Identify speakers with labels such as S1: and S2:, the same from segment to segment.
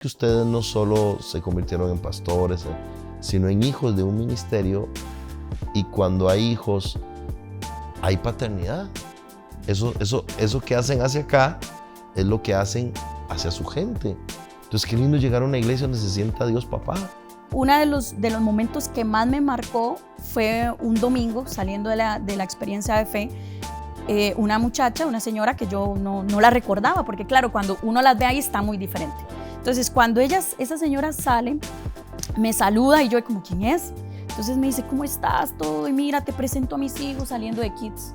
S1: que ustedes no solo se convirtieron en pastores, sino en hijos de un ministerio, y cuando hay hijos, hay paternidad. Eso que hacen hacia acá es lo que hacen hacia su gente. Entonces, qué lindo llegar a una iglesia donde se sienta Dios papá.
S2: Uno de los momentos que más me marcó fue un domingo, saliendo de la experiencia de fe, una muchacha, una señora que yo no la recordaba, porque claro, cuando uno las ve ahí está muy diferente. Entonces, cuando esa señora sale, me saluda y yo como, ¿quién es? Entonces me dice, ¿cómo estás? Todo, y mira, te presento a mis hijos saliendo de Kids.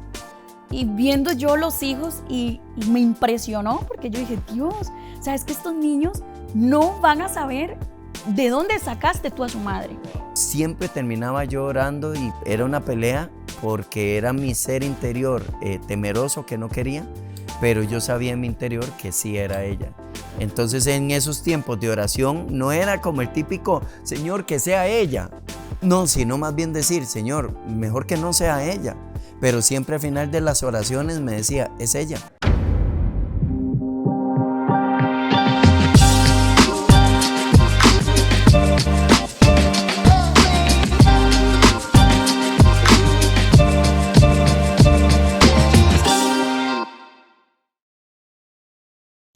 S2: Y viendo yo los hijos y me impresionó, porque yo dije, Dios, o sea, es que estos niños no van a saber de dónde sacaste tú a su madre.
S3: Siempre terminaba yo orando y era una pelea porque era mi ser interior temeroso que no quería, pero yo sabía en mi interior que sí era ella. Entonces en esos tiempos de oración no era como el típico, Señor, que sea ella. No, sino más bien decir, Señor, mejor que no sea ella. Pero siempre al final de las oraciones me decía, es ella.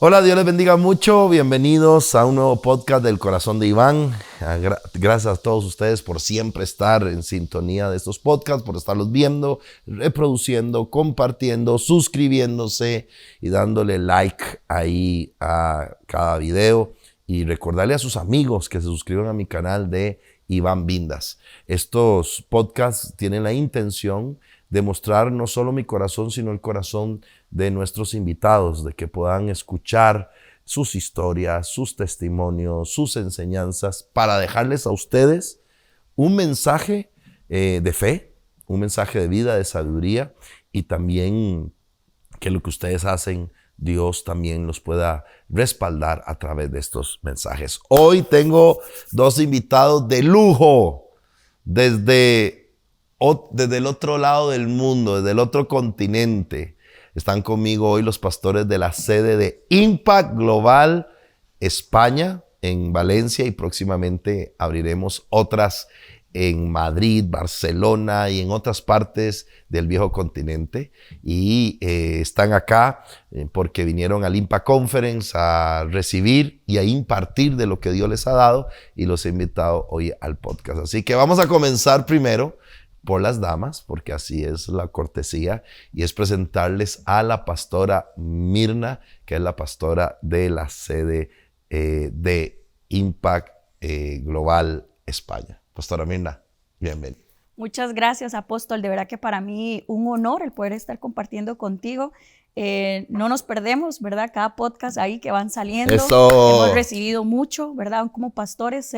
S1: Hola, Dios les bendiga mucho. Bienvenidos a un nuevo podcast del Corazón de Iván. Gracias a todos ustedes por siempre estar en sintonía de estos podcasts, por estarlos viendo, reproduciendo, compartiendo, suscribiéndose y dándole like ahí a cada video. Y recordarle a sus amigos que se suscriban a mi canal de Iván Vindas. Estos podcasts tienen la intención de mostrar no solo mi corazón, sino el corazón de nuestros invitados, de que puedan escuchar sus historias, sus testimonios, sus enseñanzas, para dejarles a ustedes un mensaje de fe, un mensaje de vida, de sabiduría, y también que lo que ustedes hacen, Dios también los pueda respaldar a través de estos mensajes. Hoy tengo dos invitados de lujo desde el otro lado del mundo, desde el otro continente. Están conmigo hoy los pastores de la sede de Impact Global España en Valencia, y próximamente abriremos otras en Madrid, Barcelona y en otras partes del viejo continente. Y están acá porque vinieron al Impact Conference a recibir y a impartir de lo que Dios les ha dado, y los he invitado hoy al podcast. Así que vamos a comenzar primero por las damas, porque así es la cortesía, y es presentarles a la pastora Mirna, que es la pastora de la sede de Impact Global España. Pastora Mirna, bienvenida.
S2: Muchas gracias, apóstol. De verdad que para mí un honor el poder estar compartiendo contigo. No nos perdemos, ¿verdad? Cada podcast ahí que van saliendo.
S1: Eso.
S2: Hemos recibido mucho, ¿verdad? Como pastores,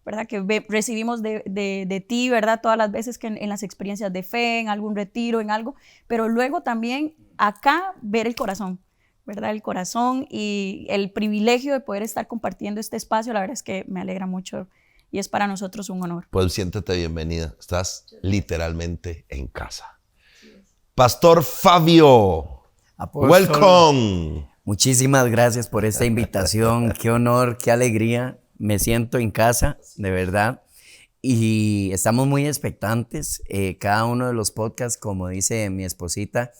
S2: ¿verdad? Que recibimos de ti, ¿verdad? Todas las veces que en las experiencias de fe, en algún retiro, en algo. Pero luego también acá ver el corazón, ¿verdad? El corazón y el privilegio de poder estar compartiendo este espacio, la verdad es que me alegra mucho. Y es para nosotros un honor.
S1: Pues siéntete bienvenida. Estás literalmente en casa. Pastor Fabio,
S3: Apóstol,
S1: welcome.
S3: Muchísimas gracias por esta invitación. Qué honor, qué alegría. Me siento en casa, de verdad. Y estamos muy expectantes. Cada uno de los podcasts, como dice mi esposita,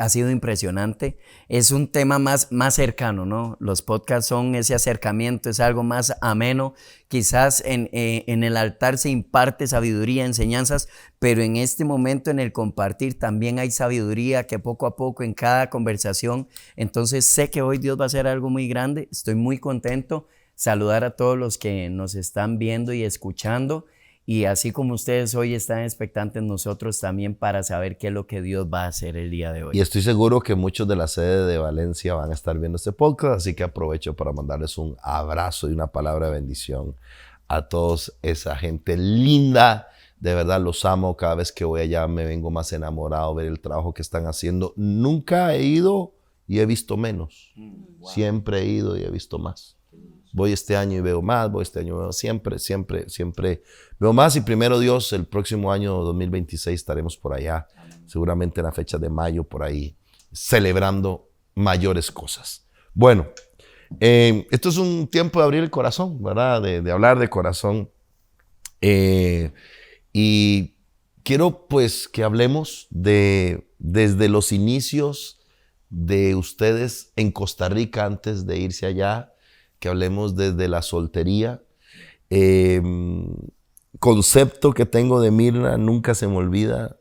S3: ha sido impresionante. Es un tema más cercano, ¿no? Los podcasts son ese acercamiento, es algo más ameno. Quizás en el altar se imparte sabiduría, enseñanzas, pero en este momento en el compartir también hay sabiduría que poco a poco en cada conversación. Entonces sé que hoy Dios va a hacer algo muy grande. Estoy muy contento. Saludar a todos los que nos están viendo y escuchando. Y así como ustedes hoy están expectantes, nosotros también, para saber qué es lo que Dios va a hacer el día de hoy.
S1: Y estoy seguro que muchos de la sede de Valencia van a estar viendo este podcast, así que aprovecho para mandarles un abrazo y una palabra de bendición a todos esa gente linda. De verdad los amo. Cada vez que voy allá me vengo más enamorado de ver el trabajo que están haciendo. Nunca he ido y he visto menos. Wow. Siempre he ido y he visto más. Voy este año y veo más, voy este año y veo siempre veo más, y primero Dios, el próximo año 2026 estaremos por allá, seguramente en la fecha de mayo, por ahí, celebrando mayores cosas. Bueno, Esto es un tiempo de abrir el corazón, ¿verdad? De hablar de corazón. Y quiero pues que hablemos desde los inicios de ustedes en Costa Rica antes de irse allá, que hablemos desde la soltería. Concepto que tengo de Mirna, nunca se me olvida,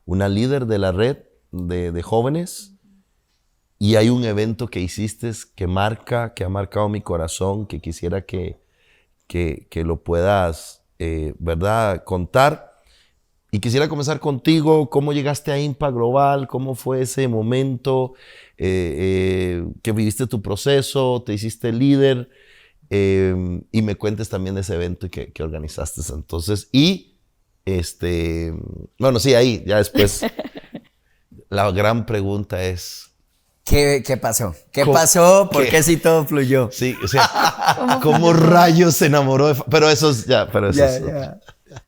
S1: una líder de la red de jóvenes, y hay un evento que hiciste que ha marcado mi corazón, que quisiera que lo puedas, ¿verdad?, contar. Y quisiera comenzar contigo. ¿Cómo llegaste a Impact Global? ¿Cómo fue ese momento que viviste tu proceso? ¿Te hiciste líder? Y me cuentes también de ese evento que organizaste entonces. Y, bueno, sí, ahí, ya después. La gran pregunta es...
S3: ¿Qué pasó? ¿Qué pasó? ¿Por qué si todo fluyó?
S1: Sí, o sea, ¿cómo rayos se enamoró de... Pero eso es ya,
S3: Ya.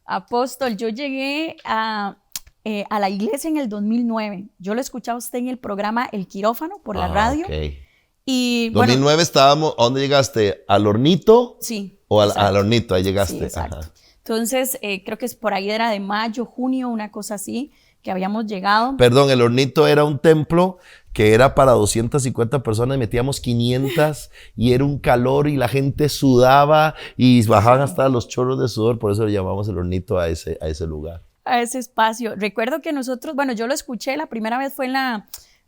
S2: Apóstol, yo llegué a la iglesia en el 2009. Yo lo escuchaba a usted en el programa El Quirófano por la radio.
S1: Okay.
S2: Y
S1: 2009
S2: bueno,
S1: estábamos, ¿a dónde llegaste? ¿Al Hornito?
S2: Sí.
S1: ¿O al Hornito? Ahí llegaste.
S2: Sí, exacto.
S1: Ajá.
S2: Entonces, creo que es por ahí era de mayo, junio, una cosa así, que habíamos llegado.
S1: Perdón, el Hornito era un templo que era para 250 personas, metíamos 500 y era un calor y la gente sudaba y bajaban hasta los chorros de sudor, por eso le llamamos el Hornito a ese lugar.
S2: A ese espacio. Recuerdo que nosotros, bueno, yo lo escuché, la primera vez fue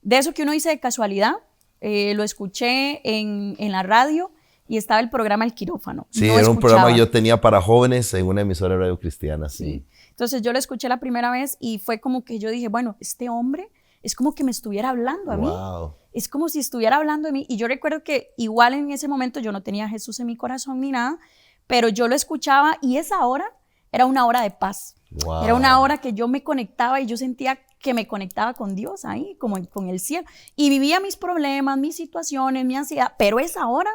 S2: de eso que uno dice de casualidad, lo escuché en la radio y estaba el programa El Quirófano.
S1: Sí,
S2: no
S1: era un programa que
S2: escuchaba.
S1: yo tenía para jóvenes en una emisora de radio cristiana, sí.
S2: Entonces yo lo escuché la primera vez y fue como que yo dije, bueno, este hombre es como que me estuviera hablando a mí. Es como si estuviera hablando de mí. Y yo recuerdo que igual en ese momento yo no tenía a Jesús en mi corazón ni nada, pero yo lo escuchaba y esa hora era una hora de paz.
S1: Wow.
S2: Era una hora que yo me conectaba y yo sentía que me conectaba con Dios ahí, como con el cielo. Y vivía mis problemas, mis situaciones, mi ansiedad, pero esa hora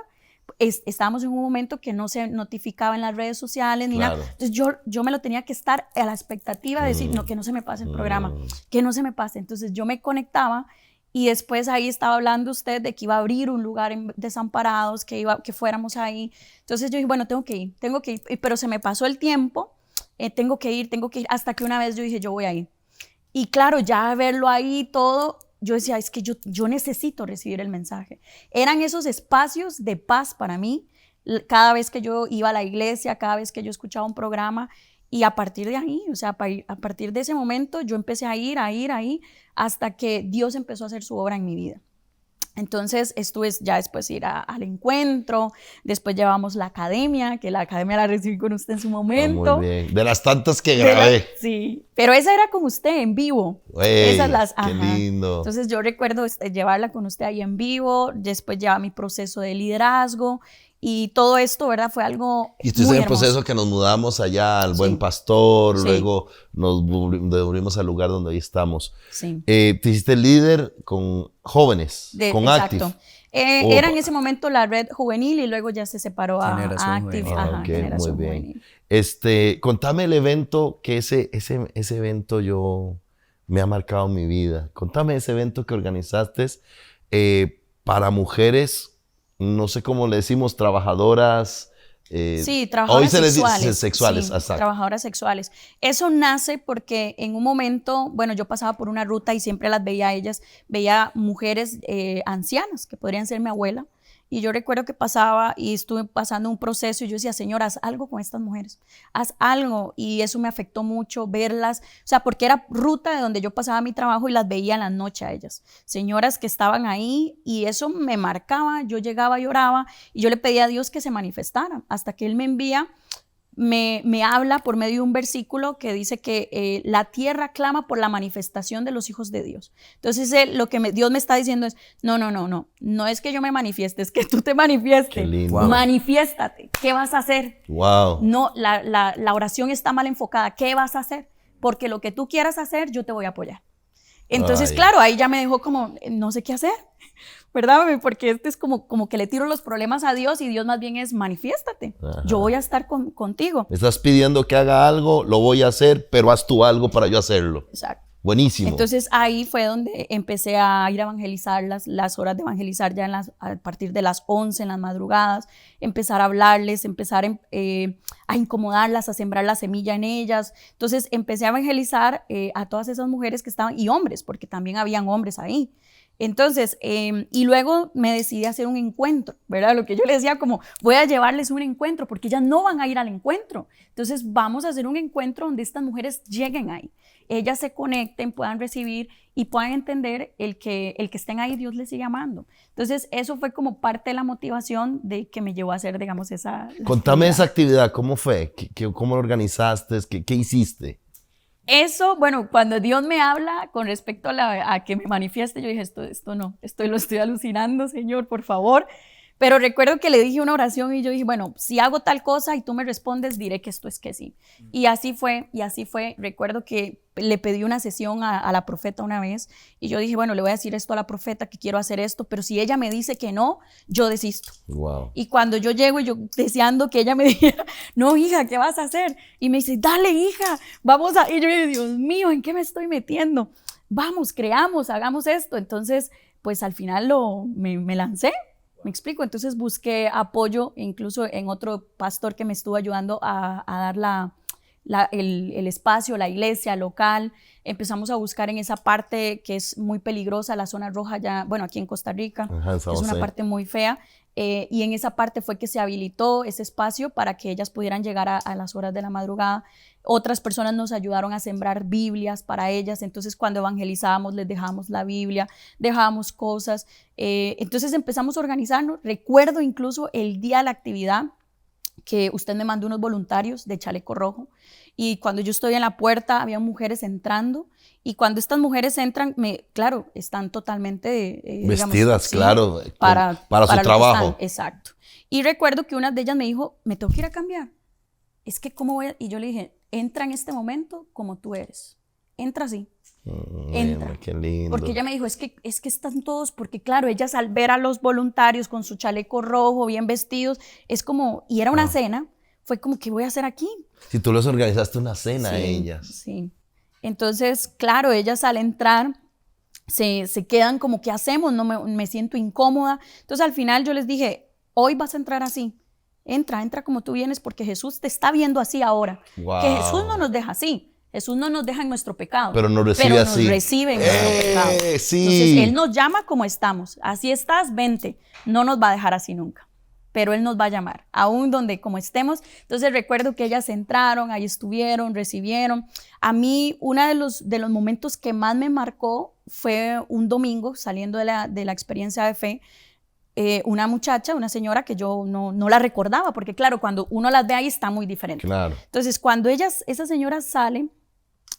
S2: estábamos en un momento que no se notificaba en las redes sociales ni nada. Entonces yo me lo tenía que estar a la expectativa de decir, no, que no se me pase el programa, que no se me pase. Entonces yo me conectaba y después ahí estaba hablando usted de que iba a abrir un lugar en Desamparados, que fuéramos ahí. Entonces yo dije, bueno, tengo que ir, pero se me pasó el tiempo, tengo que ir, hasta que una vez yo dije, yo voy a ir. Y claro, ya verlo ahí todo, yo decía, es que yo necesito recibir el mensaje. Eran esos espacios de paz para mí, cada vez que yo iba a la iglesia, cada vez que yo escuchaba un programa, y a partir de ahí, o sea, a partir de ese momento, yo empecé a ir ahí, hasta que Dios empezó a hacer su obra en mi vida. Entonces estuve ya después ir al encuentro, después llevamos la academia, que la academia la recibí con usted en su momento.
S1: Muy bien, de las tantas que grabé.
S2: Sí, pero esa era con usted en vivo.
S1: Esas qué lindo.
S2: Entonces yo recuerdo llevarla con usted ahí en vivo, después llevar mi proceso de liderazgo y todo esto, ¿verdad? Fue algo
S1: Y esto es el proceso que nos mudamos allá al Buen Pastor, luego nos volvimos al lugar donde hoy estamos.
S2: Sí.
S1: Te hiciste líder con jóvenes, con
S2: exacto.
S1: Active.
S2: Era en ese momento la red juvenil y luego ya se separó a Active.
S1: Muy
S2: Generación
S1: bien.
S2: Juvenil.
S1: Contame el evento, que ese evento me ha marcado mi vida. Contame ese evento que organizaste para mujeres, no sé cómo le decimos, trabajadoras.
S2: Sí, trabajadoras
S1: hoy se
S2: sexuales.
S1: les dice sexuales,
S2: sí,
S1: exacto.
S2: Trabajadoras sexuales. Eso nace porque en un momento, bueno, yo pasaba por una ruta y siempre las veía a ellas, veía mujeres ancianas, que podrían ser mi abuela, y yo recuerdo que pasaba y estuve pasando un proceso y yo decía, Señor, haz algo con estas mujeres, haz algo, y eso me afectó mucho verlas, o sea, porque era ruta de donde yo pasaba mi trabajo y las veía en la noche a ellas, señoras que estaban ahí y eso me marcaba, yo llegaba y oraba y yo le pedía a Dios que se manifestara, hasta que Él me envía, me habla por medio de un versículo que dice que la tierra clama por la manifestación de los hijos de Dios. Entonces lo que Dios me está diciendo es, no es que yo me manifieste, es que tú te manifiestes.
S1: Qué lindo.
S2: Wow. Manifiéstate, ¿qué vas a hacer?
S1: Wow.
S2: No, la oración está mal enfocada, ¿qué vas a hacer? Porque lo que tú quieras hacer, yo te voy a apoyar. Entonces, claro, ahí ya me dejó como, no sé qué hacer, ¿verdad? Porque es como que le tiro los problemas a Dios y Dios más bien es, manifiéstate, yo voy a estar contigo.
S1: Me estás pidiendo que haga algo, lo voy a hacer, pero haz tú algo para yo hacerlo.
S2: Exacto.
S1: Buenísimo.
S2: Entonces ahí fue donde empecé a ir a evangelizar, las horas de evangelizar ya a partir de las 11 en las madrugadas, empezar a hablarles, empezar a incomodarlas, a sembrar la semilla en ellas. Entonces empecé a evangelizar a todas esas mujeres que estaban, y hombres, porque también habían hombres ahí. Entonces, y luego me decidí a hacer un encuentro, ¿verdad? Lo que yo les decía, como voy a llevarles un encuentro, porque ellas no van a ir al encuentro. Entonces, vamos a hacer un encuentro donde estas mujeres lleguen ahí, ellas se conecten, puedan recibir y puedan entender el que estén ahí, Dios les sigue amando. Entonces, eso fue como parte de la motivación de que me llevó a hacer, digamos, esa...
S1: Contame esa actividad, ¿cómo fue? ¿Cómo lo organizaste? ¿Qué hiciste?
S2: Eso, bueno, cuando Dios me habla con respecto a que me manifieste, yo dije, esto no, lo estoy alucinando, Señor, por favor. Pero recuerdo que le dije una oración y yo dije, bueno, si hago tal cosa y tú me respondes, diré que esto es que sí. Y así fue. Recuerdo que le pedí una sesión a la profeta una vez y yo dije, bueno, le voy a decir esto a la profeta, que quiero hacer esto, pero si ella me dice que no, yo desisto.
S1: Wow.
S2: Y cuando yo llego y yo deseando que ella me dijera, no, hija, ¿qué vas a hacer? Y me dice, dale, hija, vamos a... Y yo dije, Dios mío, ¿en qué me estoy metiendo? Vamos, creamos, hagamos esto. Entonces, pues al final me lancé. ¿Me explico? Entonces busqué apoyo incluso en otro pastor que me estuvo ayudando a dar el espacio, la iglesia local. Empezamos a buscar en esa parte que es muy peligrosa, la zona roja ya, bueno, aquí en Costa Rica, es una parte muy fea. Y en esa parte fue que se habilitó ese espacio para que ellas pudieran llegar a las horas de la madrugada. Otras personas nos ayudaron a sembrar Biblias para ellas, entonces cuando evangelizábamos les dejábamos la Biblia, dejábamos cosas, entonces empezamos a organizarnos. Recuerdo incluso el día de la actividad que usted me mandó unos voluntarios de chaleco rojo y cuando yo estoy en la puerta había mujeres entrando y cuando estas mujeres entran, claro, están totalmente
S1: vestidas,
S2: digamos, sí,
S1: claro, para su trabajo.
S2: Exacto. Y recuerdo que una de ellas me dijo, me tengo que ir a cambiar. Es que cómo voy a... Y yo le dije, entra en este momento como tú eres. Entra así. Entra.
S1: Qué lindo.
S2: Porque ella me dijo, es que están todos, porque claro, ellas al ver a los voluntarios con su chaleco rojo, bien vestidos, es como, y era una cena, fue como, ¿qué voy a hacer aquí?
S1: Si tú les organizaste una cena a
S2: Sí,
S1: ellas.
S2: sí. Entonces, claro, ellas al entrar se quedan como, ¿qué hacemos? No me siento incómoda. Entonces al final yo les dije, hoy vas a entrar así. Entra como tú vienes porque Jesús te está viendo así ahora.
S1: Wow.
S2: Que Jesús no nos deja así. Jesús no nos deja en nuestro pecado.
S1: Pero nos recibe así.
S2: Nos recibe en nuestro pecado.
S1: Sí.
S2: Entonces Él nos llama como estamos. Así estás, vente. No nos va a dejar así nunca. Pero Él nos va a llamar, aún donde como estemos. Entonces recuerdo que ellas entraron, ahí estuvieron, recibieron. A mí uno de los momentos que más me marcó fue un domingo saliendo de la experiencia de fe. Una muchacha, una señora que yo no la recordaba, porque claro, cuando uno las ve ahí está muy diferente.
S1: Claro.
S2: Entonces cuando esa señora sale,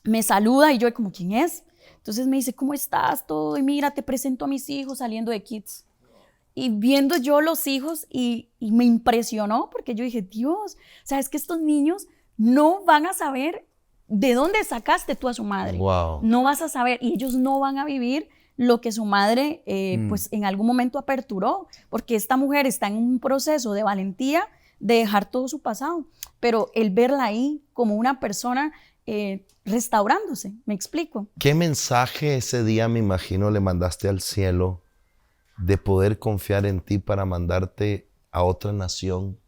S2: me saluda y yo como, ¿quién es? Entonces me dice, ¿cómo estás? Todo, y mira, te presento a mis hijos saliendo de Kids. Y viendo yo los hijos y me impresionó porque yo dije, Dios, o sea, es que estos niños no van a saber de dónde sacaste tú a su madre.
S1: Wow.
S2: No vas a saber y ellos no van a vivir lo que su madre pues en algún momento aperturó, porque esta mujer está en un proceso de valentía de dejar todo su pasado, pero el verla ahí como una persona restaurándose, ¿me explico?
S1: ¿Qué mensaje ese día, me imagino, le mandaste al cielo de poder confiar en ti para mandarte a otra nación?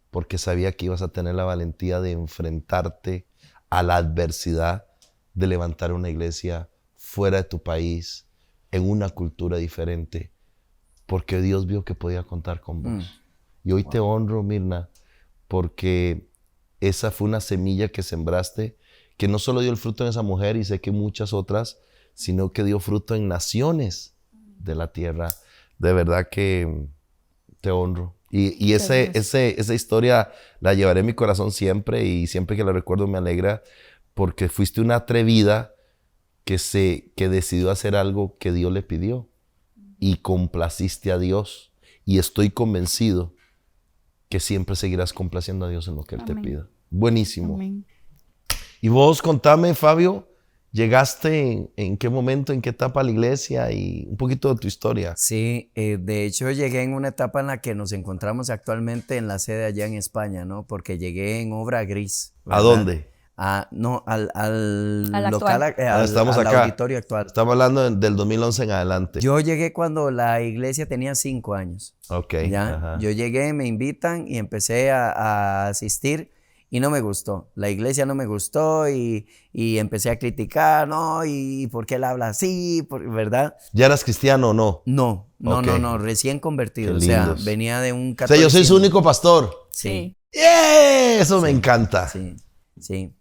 S1: Porque sabía que ibas a tener la valentía de enfrentarte a la adversidad de levantar una iglesia fuera de tu país, en una cultura diferente, porque Dios vio que podía contar con vos. Y hoy te honro, Mirna, porque esa fue una semilla que sembraste, que no solo dio el fruto en esa mujer, y sé que muchas otras, sino que dio fruto en naciones de la tierra. De verdad que te honro. Y esa historia la llevaré en mi corazón siempre, y siempre que la recuerdo me alegra, porque fuiste una atrevida que decidió hacer algo que Dios le pidió y complaciste a Dios, y estoy convencido que siempre seguirás complaciendo a Dios en lo que Él te pida. Buenísimo.
S2: Amén.
S1: Y vos contame, Fabio, ¿llegaste en qué momento, en qué etapa a la iglesia y un poquito de tu historia?
S3: Sí, de hecho llegué en una etapa en la que nos encontramos actualmente en la sede allá en España, ¿no? Porque llegué en obra gris, ¿verdad?
S1: ¿A dónde?
S3: No, al
S2: Al
S3: local,
S2: actual.
S1: Estamos
S3: al
S1: acá.
S3: auditorio actual.
S1: Estamos hablando del 2011 en adelante.
S3: Yo llegué cuando la iglesia tenía 5 años.
S1: Ok.
S3: ¿Ya?
S1: Ajá.
S3: Yo llegué, me invitan y empecé a asistir y no me gustó. La iglesia no me gustó y empecé a criticar, ¿no? ¿Y por qué él habla así? ¿Verdad?
S1: ¿Ya eras cristiano o no?
S3: No,
S1: Ok.
S3: recién convertido.
S1: Qué
S3: O sea,
S1: lindos.
S3: venía de un
S1: O sea, yo soy su
S3: catolicismo.
S1: único pastor.
S3: Sí,
S1: ¡Yeah! Eso me encanta.
S3: sí, sí.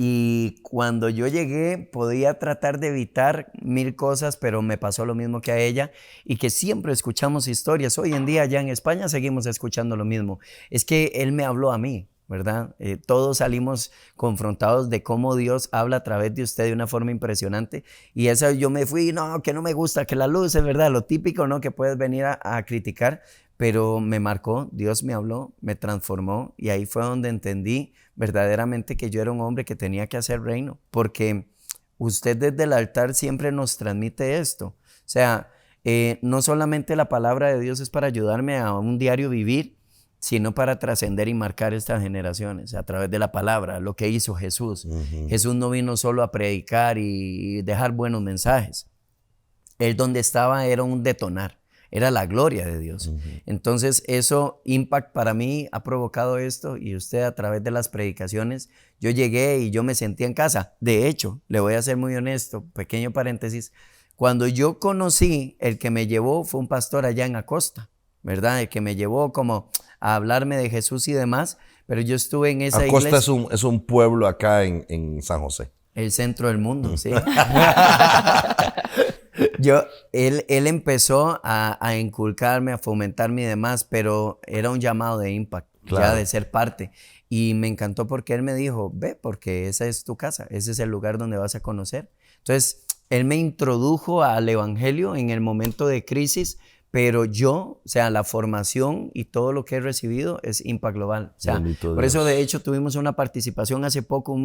S3: Y cuando yo llegué, podía tratar de evitar 1000 cosas, pero me pasó lo mismo que a ella y que siempre escuchamos historias. Hoy en día ya en España seguimos escuchando lo mismo. Es que él me habló a mí, ¿verdad? Todos salimos confrontados de cómo Dios habla a través de usted de una forma impresionante. Y eso yo me fui, no, que no me gusta, que la luz es verdad, lo típico, ¿no? Que puedes venir a criticar, pero me marcó, Dios me habló, me transformó y ahí fue donde entendí verdaderamente que yo era un hombre que tenía que hacer reino, porque usted desde el altar siempre nos transmite esto. O sea, no solamente la palabra de Dios es para ayudarme a un diario vivir, sino para trascender y marcar estas generaciones a través de la palabra, lo que hizo Jesús. Jesús no vino solo a predicar y dejar buenos mensajes. Él donde estaba era un detonar. Era la gloria de Dios. Entonces, eso, Impact para mí ha provocado esto y usted a través de las predicaciones, yo llegué y yo me sentí en casa. De hecho, le voy a ser muy honesto, pequeño paréntesis, cuando yo conocí, el que me llevó fue un pastor allá en Acosta, ¿verdad? El que me llevó como a hablarme de Jesús y demás, pero yo estuve en esa
S1: Acosta
S3: iglesia.
S1: es un pueblo acá en San José.
S3: El centro del mundo, sí. Él empezó a inculcarme, a fomentarme y demás, pero era un llamado de Impact,
S1: Claro.
S3: ya de ser parte. Y me encantó porque él me dijo, ve, porque esa es tu casa, ese es el lugar donde vas a conocer. Entonces, él me introdujo al evangelio en el momento de crisis, pero yo, o sea, la formación y todo lo que he recibido es Impact Global. O sea,
S1: Bendito
S3: por
S1: Dios.
S3: eso de hecho tuvimos una participación hace poco,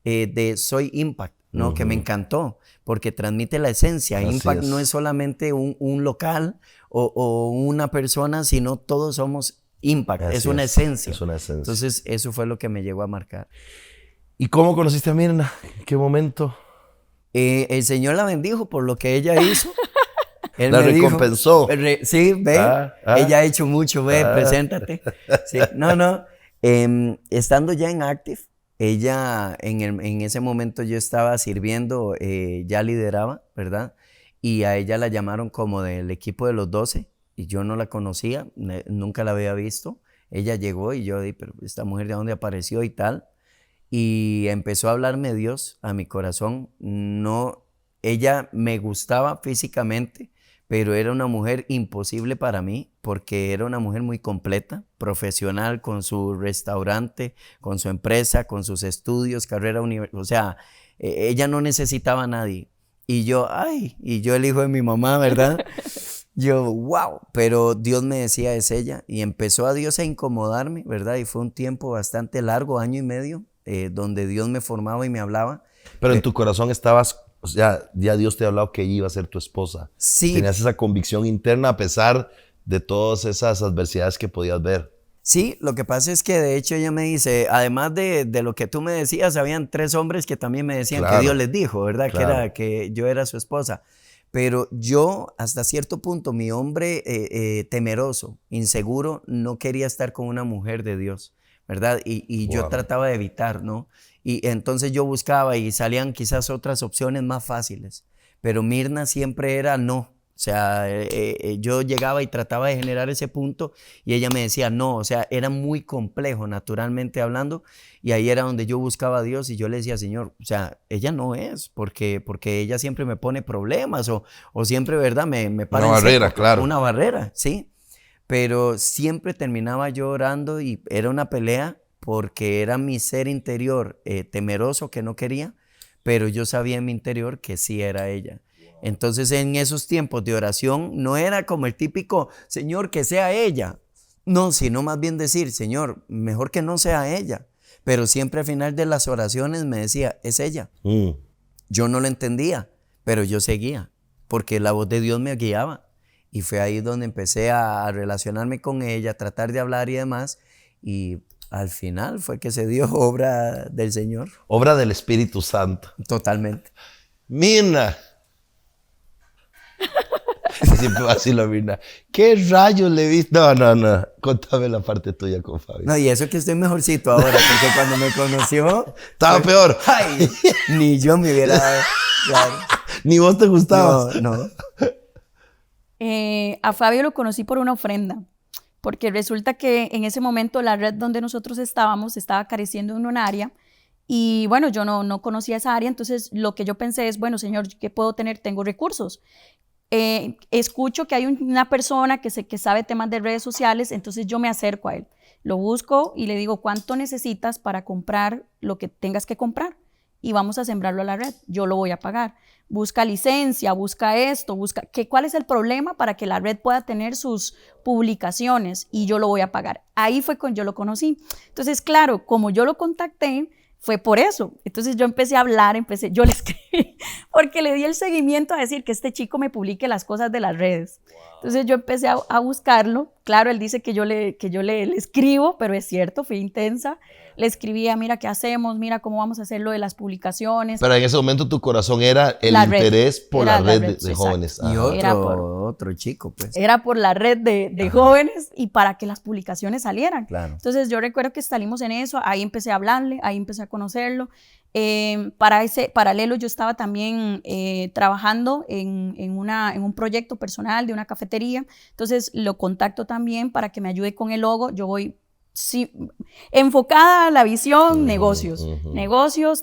S3: de Soy Impact, ¿no? Que me encantó, porque transmite la esencia.
S1: Así
S3: Impact
S1: es.
S3: no es solamente un local o una persona, sino todos somos Impact,
S1: Así
S3: es una
S1: es.
S3: esencia.
S1: Es una esencia.
S3: Entonces, eso fue lo que me llegó a marcar.
S1: ¿Y cómo conociste a Mirna? ¿En qué momento?
S3: El Señor la bendijo por lo que ella hizo. Él
S1: La
S3: me dijo,
S1: recompensó.
S3: sí, ve,
S1: Ah.
S3: ella ha hecho mucho, ve, preséntate. Sí, no. Estando ya en Active, ella, en ese momento yo estaba sirviendo, ya lideraba, ¿verdad? Y a ella la llamaron como del equipo de los 12 y yo no la conocía, nunca la había visto. Ella llegó y yo dije, pero esta mujer de dónde apareció y tal. Y empezó a hablarme Dios a mi corazón. No, ella me gustaba físicamente, pero era una mujer imposible para mí porque era una mujer muy completa, profesional, con su restaurante, con su empresa, con sus estudios, carrera universitaria. O sea, ella no necesitaba a nadie. Y yo, y yo el hijo de mi mamá, ¿verdad? Yo, wow, pero Dios me decía, es ella. Y empezó a Dios a incomodarme, ¿verdad? Y fue un tiempo bastante largo, 1 año y medio, donde Dios me formaba y me hablaba.
S1: Pero en tu corazón estabas, o sea, ya Dios te ha hablado que ella iba a ser tu esposa.
S3: Sí.
S1: Tenías esa convicción interna a pesar de todas esas adversidades que podías ver.
S3: Sí, lo que pasa es que de hecho ella me dice, además de lo que tú me decías, habían 3 hombres que también me decían
S1: Claro.
S3: que Dios les dijo, ¿verdad?
S1: Claro.
S3: Que yo era su esposa. Pero yo, hasta cierto punto, mi hombre temeroso, inseguro, no quería estar con una mujer de Dios, ¿verdad? Y yo
S1: Wow.
S3: trataba de evitar, ¿no? Y entonces yo buscaba y salían quizás otras opciones más fáciles, pero Mirna siempre era no. O sea, yo llegaba y trataba de generar ese punto y ella me decía no, o sea, era muy complejo naturalmente hablando y ahí era donde yo buscaba a Dios y yo le decía, Señor, o sea, ella no es, porque ella siempre me pone problemas o siempre, ¿verdad? Me para
S1: Una
S3: en
S1: barrera,
S3: seco,
S1: claro.
S3: Una barrera, sí, pero siempre terminaba yo orando y era una pelea porque era mi ser interior temeroso que no quería, pero yo sabía en mi interior que sí era ella. Entonces en esos tiempos de oración no era como el típico, Señor, que sea ella. No, sino más bien decir, Señor, mejor que no sea ella. Pero siempre al final de las oraciones me decía, es ella. Yo no lo entendía, pero yo seguía, porque la voz de Dios me guiaba. Y fue ahí donde empecé a relacionarme con ella, a tratar de hablar y demás. Y Al final fue que se dio obra del Señor.
S1: Obra del Espíritu Santo.
S3: Totalmente.
S1: Mirna. Siempre vacilo a Mirna. ¿Qué rayos le viste? No. Contame la parte tuya con Fabio.
S3: No, y eso que estoy mejorcito ahora, porque cuando me conoció...
S1: Estaba peor.
S3: ¡Ay! Ni yo me hubiera dado. Claro.
S1: Ni vos te gustabas.
S3: No.
S2: A Fabio lo conocí por una ofrenda, porque resulta que en ese momento la red donde nosotros estábamos estaba careciendo de un área y bueno, yo no conocía esa área, entonces lo que yo pensé es, bueno, Señor, ¿qué puedo tener? Tengo recursos. Escucho que hay una persona que sabe temas de redes sociales, entonces yo me acerco a él, lo busco y le digo, ¿cuánto necesitas para comprar lo que tengas que comprar? Y vamos a sembrarlo a la red, yo lo voy a pagar. Busca licencia, busca esto, ¿cuál es el problema para que la red pueda tener sus publicaciones? Y yo lo voy a pagar. Ahí fue cuando yo lo conocí. Entonces, claro, como yo lo contacté, fue por eso. Entonces yo empecé a hablar, yo le escribí, porque le di el seguimiento a decir que este chico me publique las cosas de las redes. Entonces yo empecé a buscarlo. Claro, él dice que yo le escribo, pero es cierto, fui intensa. Le escribía, mira qué hacemos, mira cómo vamos a hacer lo de las publicaciones.
S1: Pero en ese momento tu corazón era el interés por la red de jóvenes.
S3: Y otro chico, pues.
S2: Era por la red de jóvenes y para que las publicaciones salieran.
S3: Claro.
S2: Entonces yo recuerdo que salimos en eso, ahí empecé a hablarle, ahí empecé a conocerlo. Paralelo yo estaba también trabajando en un proyecto personal de una cafetería, entonces lo contacto también para que me ayude con el logo. Yo voy enfocada a la visión, negocios,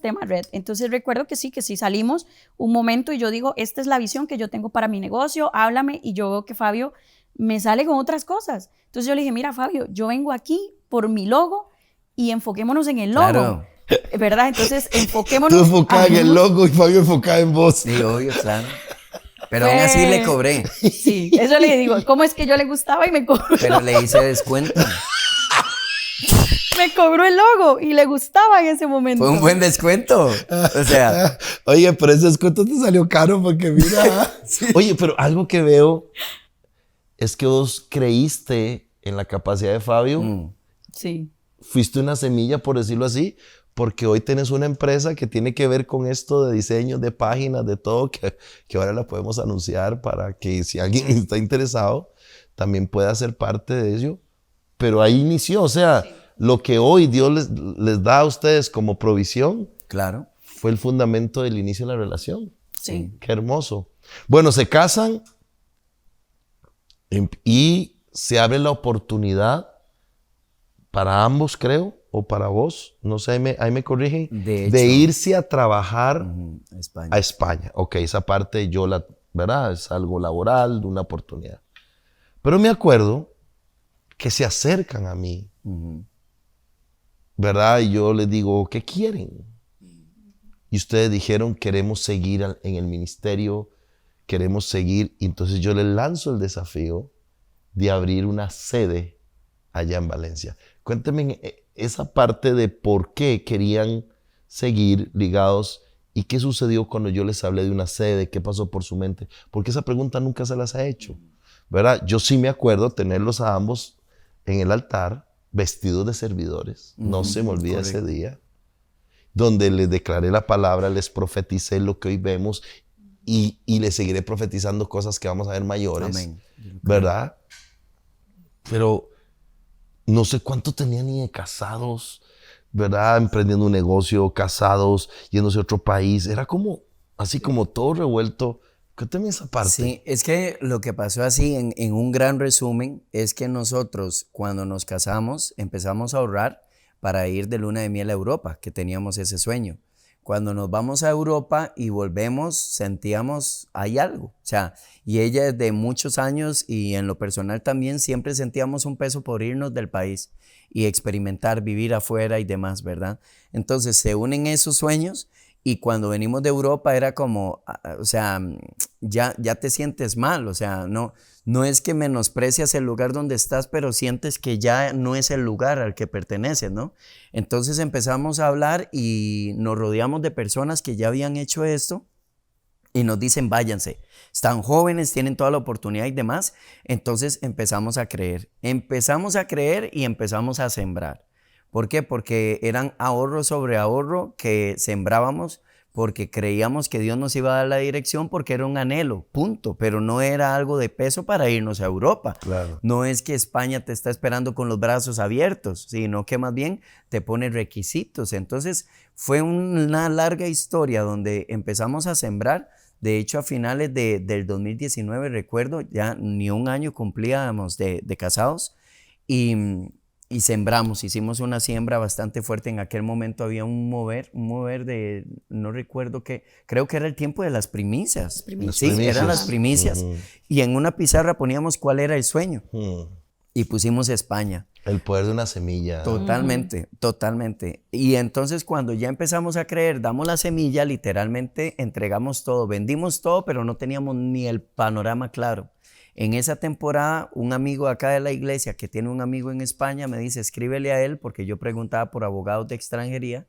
S2: tema red. Entonces recuerdo que sí salimos un momento y yo digo, esta es la visión que yo tengo para mi negocio, háblame, y yo veo que Fabio me sale con otras cosas. Entonces yo le dije, mira Fabio, yo vengo aquí por mi logo y enfoquémonos en el logo.
S3: Claro.
S2: ¿Verdad? Entonces enfoquémonos.
S1: Tú enfocada en el logo y Fabio enfocada en vos.
S3: Sí, obvio, claro. Pero aún así le cobré.
S2: Sí, eso le digo, ¿cómo es que yo le gustaba y me cobró?
S3: Pero le hice descuento.
S2: Me cobró el logo y le gustaba en ese momento.
S3: Fue un buen descuento. O sea.
S1: Oye, pero ese descuento te salió caro porque mira. Sí. Oye, pero algo que veo es que vos creíste en la capacidad de Fabio.
S2: Sí.
S1: Fuiste una semilla, por decirlo así, porque hoy tenés una empresa que tiene que ver con esto de diseño, de páginas, de todo, que ahora la podemos anunciar para que si alguien está interesado, también pueda ser parte de ello. Pero ahí inició, o sea, sí. Lo que hoy Dios les da a ustedes como provisión,
S3: claro,
S1: fue el fundamento del inicio de la relación.
S2: Sí.
S1: Qué hermoso. Bueno, se casan y se abre la oportunidad para ambos, creo, o para vos, no sé, ahí me corrigen, de irse a trabajar a España. Ok, esa parte ¿verdad? Es algo laboral, de una oportunidad. Pero me acuerdo que se acercan a mí, ¿verdad? Y yo les digo, ¿qué quieren? Y ustedes dijeron, queremos seguir en el ministerio, queremos seguir. Y entonces yo les lanzo el desafío de abrir una sede allá en Valencia. Cuéntenme esa parte de por qué querían seguir ligados y qué sucedió cuando yo les hablé de una sede, qué pasó por su mente. Porque esa pregunta nunca se las ha hecho, ¿verdad? Yo sí me acuerdo tenerlos a ambos en el altar, vestidos de servidores. No se me olvida ese día, donde les declaré la palabra, les profeticé lo que hoy vemos y les seguiré profetizando cosas que vamos a ver mayores. Amén. ¿Verdad? Pero no sé cuánto tenían ni de casados, ¿verdad? Emprendiendo un negocio, casados, yéndose a otro país. Era como, así como todo revuelto. Cuéntame esa parte.
S3: Sí, es que lo que pasó así, en un gran resumen, es que nosotros cuando nos casamos empezamos a ahorrar para ir de luna de miel a Europa, que teníamos ese sueño. Cuando nos vamos a Europa y volvemos, sentíamos, hay algo. O sea, y ella desde muchos años y en lo personal también siempre sentíamos un peso por irnos del país y experimentar, vivir afuera y demás, ¿verdad? Entonces se unen esos sueños. Y cuando venimos de Europa era como, o sea, ya te sientes mal, o sea, no es que menosprecias el lugar donde estás, pero sientes que ya no es el lugar al que perteneces, ¿no? Entonces empezamos a hablar y nos rodeamos de personas que ya habían hecho esto y nos dicen, váyanse, están jóvenes, tienen toda la oportunidad y demás. Entonces empezamos a creer y empezamos a sembrar. ¿Por qué? Porque eran ahorro sobre ahorro que sembrábamos porque creíamos que Dios nos iba a dar la dirección porque era un anhelo, punto, pero no era algo de peso para irnos a Europa.
S1: Claro.
S3: No es que España te está esperando con los brazos abiertos, sino que más bien te pone requisitos. Entonces fue una larga historia donde empezamos a sembrar. De hecho, a finales del 2019, recuerdo, ya ni un año cumplíamos de casados y sembramos, hicimos una siembra bastante fuerte. En aquel momento había un mover de, no recuerdo qué, creo que era el tiempo de las primicias. Sí, eran las primicias. Y en una pizarra poníamos cuál era el sueño. Y pusimos España.
S1: El poder de una semilla.
S3: Totalmente, totalmente. Y entonces cuando ya empezamos a creer, damos la semilla, literalmente entregamos todo, vendimos todo, pero no teníamos ni el panorama claro. En esa temporada, un amigo acá de la iglesia que tiene un amigo en España me dice, escríbele a él, porque yo preguntaba por abogados de extranjería,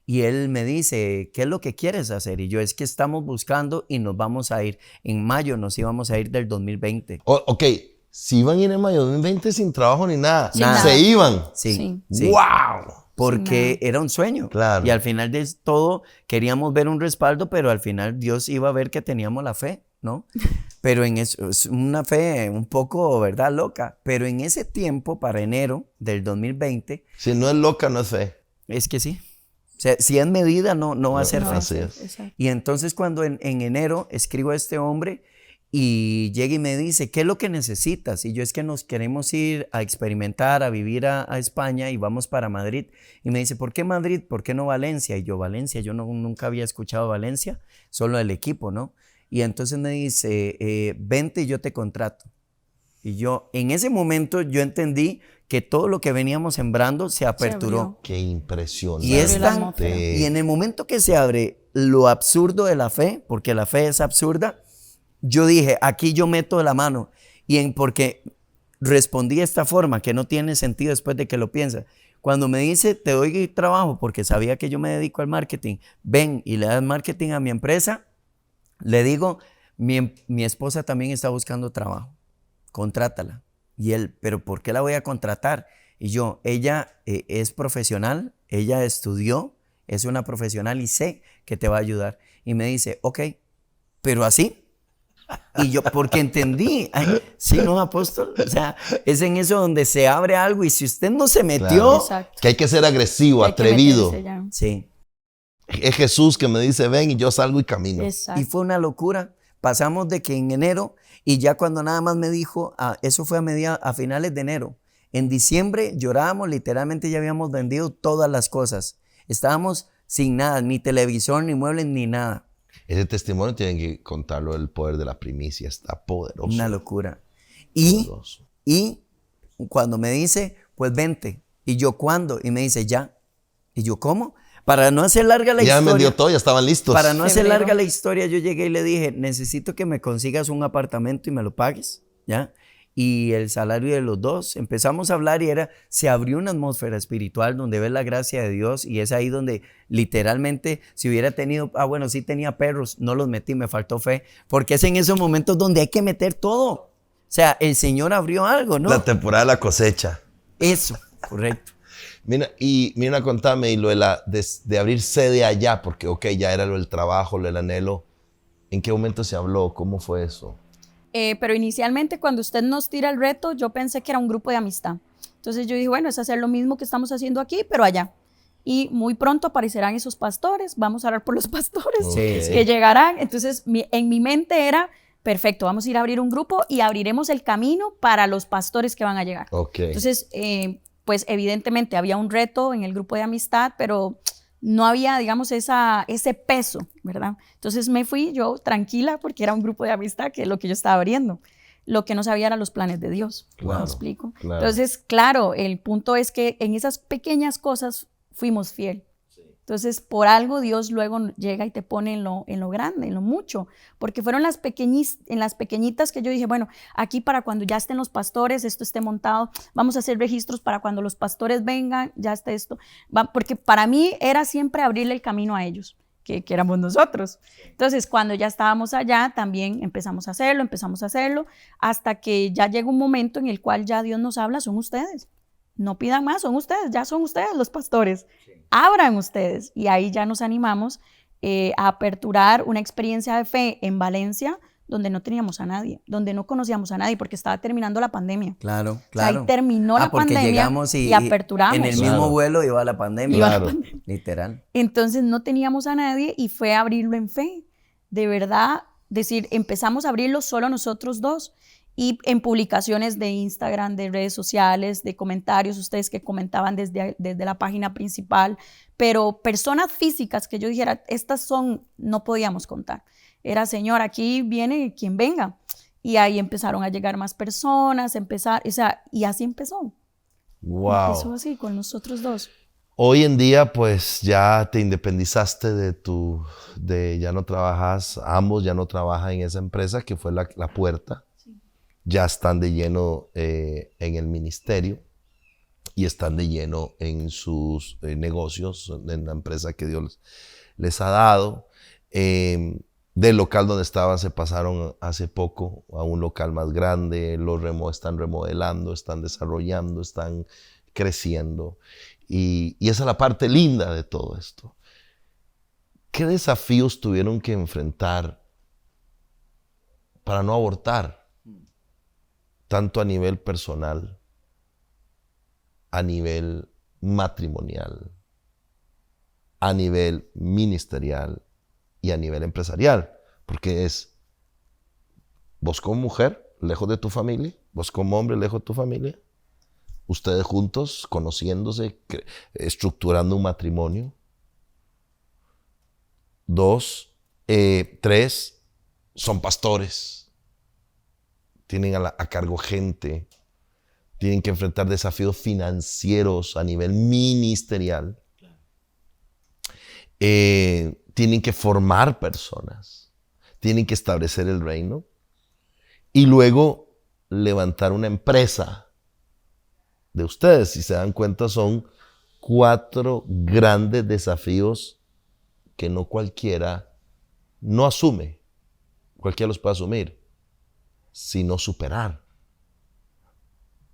S3: y él me dice, ¿qué es lo que quieres hacer? Y yo, es que estamos buscando y nos vamos a ir. En mayo nos íbamos a ir del 2020.
S1: Ok, si iban a ir en mayo 2020 sin trabajo ni nada.
S3: Nada.
S1: Se iban.
S3: Sí.
S1: ¡Wow!
S3: Porque era un sueño.
S1: Claro.
S3: Y al final de todo queríamos ver un respaldo, pero al final Dios iba a ver que teníamos la fe, ¿no? Pero en eso, es una fe un poco, ¿verdad? Loca. Pero en ese tiempo, para enero del 2020...
S1: Si no es loca, no es fe.
S3: Es que sí. O sea, si es medida, no va a ser fe.
S1: Así es.
S2: Exacto.
S3: Y entonces cuando en enero escribo a este hombre y llega y me dice, ¿qué es lo que necesitas? Y yo, es que nos queremos ir a experimentar, a vivir a España y vamos para Madrid. Y me dice, ¿por qué Madrid? ¿Por qué no Valencia? Y yo, Valencia, yo nunca había escuchado Valencia, solo el equipo, ¿no? Y entonces me dice, vente y yo te contrato. Y yo, en ese momento yo entendí que todo lo que veníamos sembrando se aperturó.
S1: Qué impresionante.
S3: Y en el momento que se abre lo absurdo de la fe, porque la fe es absurda, yo dije, aquí yo meto la mano. Porque respondí de esta forma, que no tiene sentido después de que lo piensas. Cuando me dice, te doy trabajo, porque sabía que yo me dedico al marketing, ven y le das marketing a mi empresa, le digo, mi esposa también está buscando trabajo, contrátala. Y él, ¿pero por qué la voy a contratar? Y yo, ella es profesional, ella estudió, es una profesional y sé que te va a ayudar. Y me dice, ok, pero así. Y yo, porque entendí, sí, no, apóstol, o sea, es en eso donde se abre algo y si usted no se metió,
S1: claro. Que hay que ser agresivo, atrevido.
S3: Sí.
S1: Es Jesús que me dice, ven y yo salgo y camino.
S2: Exacto.
S3: Y fue una locura. Pasamos de que en enero y ya cuando nada más me dijo, eso fue a finales de enero. En diciembre llorábamos, literalmente ya habíamos vendido todas las cosas. Estábamos sin nada, ni televisor, ni muebles, ni nada.
S1: Ese testimonio tienen que contarlo, el poder de la primicia, está poderoso.
S3: Una locura. Y cuando me dice, pues vente. Y yo, ¿cuándo? Y me dice, ya. Y yo, ¿cómo? Para no hacer larga la historia.
S1: Ya vendió todo, ya estaban listos.
S3: Para no hacer larga la historia, yo llegué y le dije, necesito que me consigas un apartamento y me lo pagues, ¿ya? Y el salario de los dos, empezamos a hablar y se abrió una atmósfera espiritual donde ves la gracia de Dios y es ahí donde literalmente si hubiera tenido, bueno, sí tenía perros, no los metí, me faltó fe, porque es en esos momentos donde hay que meter todo. O sea, el Señor abrió algo, ¿no?
S1: La temporada de la cosecha.
S3: Eso, correcto.
S1: Mira, contame, y lo de abrir sede allá, porque ok, ya era lo del trabajo, lo del anhelo. ¿En qué momento se habló? ¿Cómo fue eso?
S2: Pero inicialmente cuando usted nos tira el reto, yo pensé que era un grupo de amistad. Entonces yo dije, bueno, es hacer lo mismo que estamos haciendo aquí, pero allá. Y muy pronto aparecerán esos pastores, vamos a orar por los pastores que llegarán. Entonces en mi mente era, perfecto, vamos a ir a abrir un grupo y abriremos el camino para los pastores que van a llegar.
S1: Okay.
S2: Entonces, pues evidentemente había un reto en el grupo de amistad, pero no había, digamos, ese peso, ¿verdad? Entonces me fui yo tranquila porque era un grupo de amistad, que es lo que yo estaba abriendo. Lo que no sabía eran los planes de Dios.
S1: Claro,
S2: ¿Me explico?
S1: Claro.
S2: Entonces, claro, el punto es que en esas pequeñas cosas fuimos fiel. Entonces, por algo Dios luego llega y te pone en lo grande, en lo mucho, porque fueron en las pequeñitas que yo dije, bueno, aquí para cuando ya estén los pastores, esto esté montado, vamos a hacer registros para cuando los pastores vengan, ya está esto, porque para mí era siempre abrirle el camino a ellos, que éramos nosotros. Entonces, cuando ya estábamos allá, también empezamos a hacerlo, hasta que ya llega un momento en el cual ya Dios nos habla, son ustedes. no pidan más, ya son ustedes los pastores, abran ustedes. Y ahí ya nos animamos a aperturar una experiencia de fe en Valencia, donde no teníamos a nadie, donde no conocíamos a nadie, porque estaba terminando la pandemia.
S3: Claro.
S2: O sea, ahí terminó la
S3: porque
S2: pandemia
S3: llegamos
S2: y aperturamos.
S3: En el mismo vuelo iba la pandemia.
S1: Claro.
S3: Literal.
S2: Entonces no teníamos a nadie y fue abrirlo en fe. De verdad, decir, empezamos a abrirlo solo nosotros dos. Y en publicaciones de Instagram, de redes sociales, de comentarios, ustedes que comentaban desde la página principal, pero personas físicas que yo dijera, estas son, no podíamos contar. Era, Señor, aquí viene quien venga. Y ahí empezaron a llegar más personas, y así empezó.
S1: Wow.
S2: Empezó así, con nosotros dos.
S1: Hoy en día, pues ya te independizaste ya no trabajas, ambos ya no trabajan en esa empresa que fue la Puerta. Ya están de lleno en el ministerio y están de lleno en sus negocios, en la empresa que Dios les ha dado. Del local donde estaban se pasaron hace poco a un local más grande, están remodelando, están desarrollando, están creciendo. Y esa es la parte linda de todo esto. ¿Qué desafíos tuvieron que enfrentar para no abortar? Tanto a nivel personal, a nivel matrimonial, a nivel ministerial y a nivel empresarial. Porque es vos como mujer, lejos de tu familia, vos como hombre, lejos de tu familia, ustedes juntos, conociéndose, estructurando un matrimonio. 2, 3, son pastores. Tienen a cargo gente, tienen que enfrentar desafíos financieros a nivel ministerial, tienen que formar personas, tienen que establecer el reino y luego levantar una empresa de ustedes. Si se dan cuenta, son 4 grandes desafíos que no cualquiera no asume, cualquiera los puede asumir, sino superar.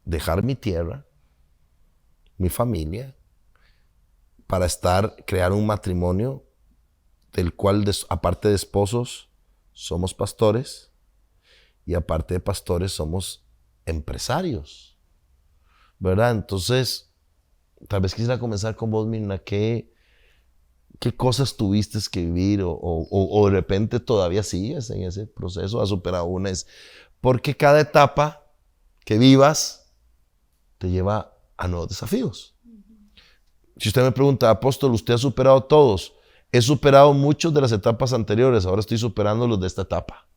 S1: Dejar mi tierra, mi familia, para crear un matrimonio del cual, aparte de esposos, somos pastores y aparte de pastores somos empresarios, ¿verdad? Entonces, tal vez quisiera comenzar con vos, Mirna. ¿Qué cosas tuviste que vivir o de repente todavía sigues en ese proceso? ¿Has superado una? Porque cada etapa que vivas te lleva a nuevos desafíos. Si usted me pregunta, apóstol, ¿usted ha superado todos? He superado muchos de las etapas anteriores, ahora estoy superando los de esta etapa.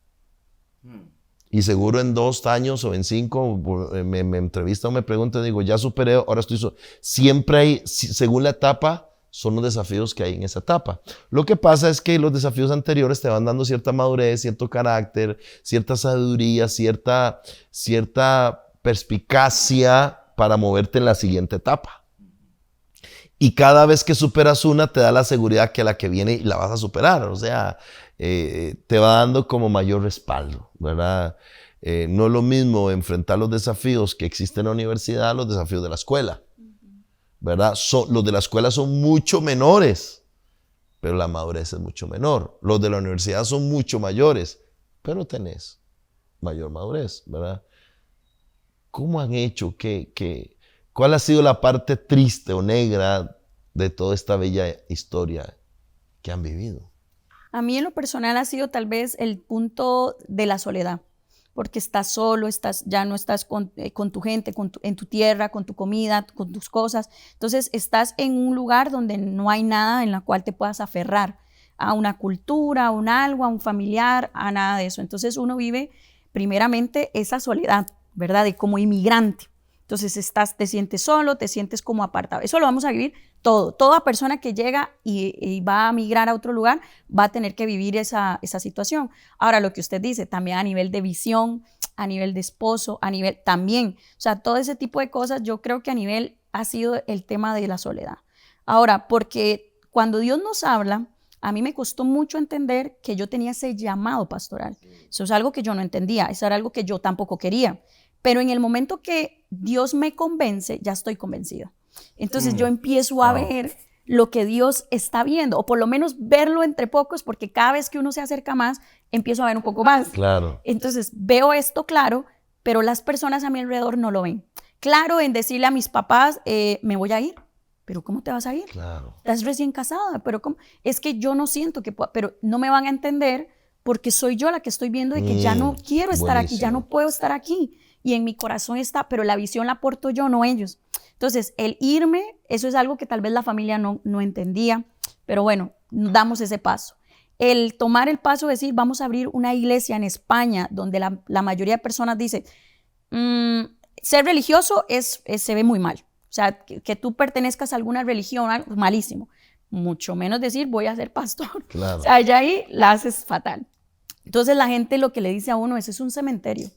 S1: Y seguro en 2 años o en 5 me entrevista o me pregunta, digo, ya superé, ahora estoy... Siempre hay, según la etapa, son los desafíos que hay en esa etapa. Lo que pasa es que los desafíos anteriores te van dando cierta madurez, cierto carácter, cierta sabiduría, cierta perspicacia para moverte en la siguiente etapa. Y cada vez que superas una, te da la seguridad que a la que viene la vas a superar. O sea, te va dando como mayor respaldo, ¿verdad? No es lo mismo enfrentar los desafíos que existen en la universidad a los desafíos de la escuela, ¿verdad? Los de la escuela son mucho menores, pero la madurez es mucho menor. Los de la universidad son mucho mayores, pero tenés mayor madurez, ¿verdad? ¿Cómo han hecho? ¿Cuál ha sido la parte triste o negra de toda esta bella historia que han vivido?
S2: A mí en lo personal ha sido tal vez el punto de la soledad, porque estás solo, ya no estás con tu gente, en tu tierra, con tu comida, con tus cosas. Entonces estás en un lugar donde no hay nada en la cual te puedas aferrar a una cultura, a un algo, a un familiar, a nada de eso. Entonces uno vive primeramente esa soledad, ¿verdad? De como inmigrante. Entonces te sientes solo, te sientes como apartado. Eso lo vamos a vivir todo. Toda persona que llega y va a migrar a otro lugar va a tener que vivir esa situación. Ahora, lo que usted dice, también a nivel de visión, a nivel de esposo, a nivel también. O sea, todo ese tipo de cosas, yo creo que a nivel ha sido el tema de la soledad. Ahora, porque cuando Dios nos habla, a mí me costó mucho entender que yo tenía ese llamado pastoral. Eso es algo que yo no entendía, eso era algo que yo tampoco quería. Pero en el momento que Dios me convence, ya estoy convencida. Entonces yo empiezo a ver lo que Dios está viendo, o por lo menos verlo entre pocos, porque cada vez que uno se acerca más, empiezo a ver un poco más.
S1: Claro.
S2: Entonces veo esto claro, pero las personas a mi alrededor no lo ven. Claro, en decirle a mis papás, me voy a ir. ¿Pero cómo te vas a ir?
S1: Claro.
S2: Estás recién casada, pero ¿cómo? Es que yo no siento que pueda, pero no me van a entender porque soy yo la que estoy viendo de que ya no quiero estar aquí, ya no puedo estar aquí. Y en mi corazón está, pero la visión la aporto yo, no ellos. Entonces, el irme, eso es algo que tal vez la familia no entendía, pero bueno, damos ese paso. El tomar el paso de decir, vamos a abrir una iglesia en España, donde la mayoría de personas dice, ser religioso se ve muy mal. O sea, que tú pertenezcas a alguna religión, malísimo. Mucho menos decir, voy a ser pastor.
S1: Claro.
S2: O sea, ya ahí la haces fatal. Entonces la gente lo que le dice a uno es un cementerio.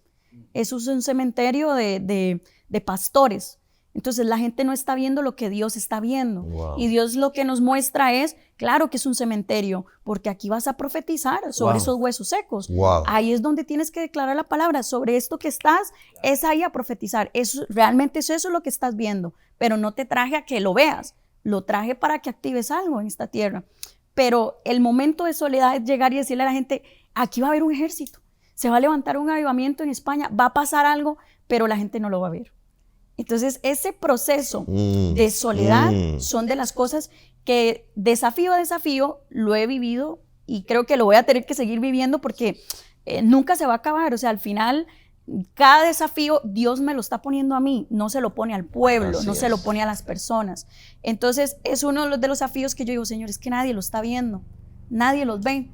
S2: Eso es un cementerio de pastores. Entonces la gente no está viendo lo que Dios está viendo.
S1: Wow.
S2: Y Dios lo que nos muestra es, claro que es un cementerio, porque aquí vas a profetizar sobre esos huesos secos.
S1: Wow.
S2: Ahí es donde tienes que declarar la palabra. Sobre esto que estás, es ahí a profetizar. Realmente es eso lo que estás viendo. Pero no te traje a que lo veas. Lo traje para que actives algo en esta tierra. Pero el momento de soledad es llegar y decirle a la gente, aquí va a haber un ejército. Se va a levantar un avivamiento en España, va a pasar algo, pero la gente no lo va a ver. Entonces, ese proceso de soledad son de las cosas que desafío a desafío lo he vivido y creo que lo voy a tener que seguir viviendo porque nunca se va a acabar. O sea, al final, cada desafío Dios me lo está poniendo a mí, no se lo pone al pueblo,
S1: Así
S2: no
S1: es.
S2: se lo pone a las personas. Entonces, es uno de los desafíos que yo digo, Señor, es que nadie lo está viendo, nadie los ve.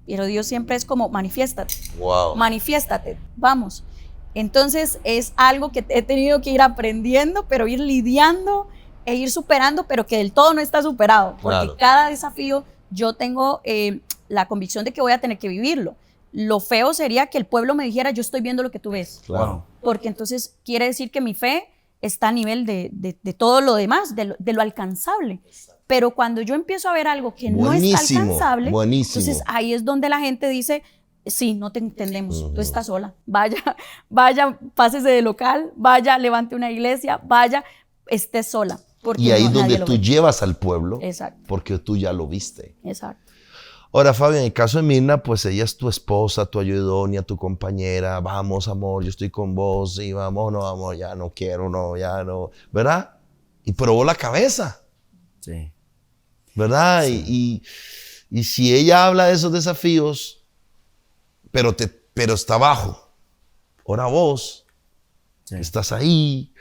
S2: Pero Dios siempre es como, manifiéstate,
S1: Wow.
S2: manifiéstate, vamos. Entonces es algo que he tenido que ir aprendiendo, pero ir lidiando e ir superando, pero que del todo no está superado, porque
S1: Claro.
S2: cada desafío yo tengo la convicción de que voy a tener que vivirlo. Lo feo sería que el pueblo me dijera, yo estoy viendo lo que tú ves,
S1: Claro.
S2: porque entonces quiere decir que mi fe está a nivel de todo lo demás, de lo alcanzable. Pero cuando yo empiezo a ver algo que no está
S1: Buenísimo,
S2: alcanzable,
S1: buenísimo.
S2: entonces ahí es donde la gente dice, sí, no te entendemos, tú estás sola, vaya, pásese de local, vaya, levante una iglesia, vaya, esté sola. Porque
S1: Y ahí es
S2: no,
S1: donde
S2: nadie lo
S1: tú
S2: ve.
S1: llevas al pueblo,
S2: Exacto,
S1: porque tú ya lo viste.
S2: exacto.
S1: Ahora, Fabio, en el caso de Mirna, pues ella es tu esposa, tu ayudonia, tu compañera. Vamos, amor, yo estoy con vos. Y vamos, no, amor, ya no quiero, no, ya no. ¿Verdad? Y probó la cabeza,
S3: Sí.
S1: ¿verdad?
S3: Sí.
S1: Y si ella habla de esos desafíos, pero está abajo. Ahora vos,
S3: Sí.
S1: estás ahí.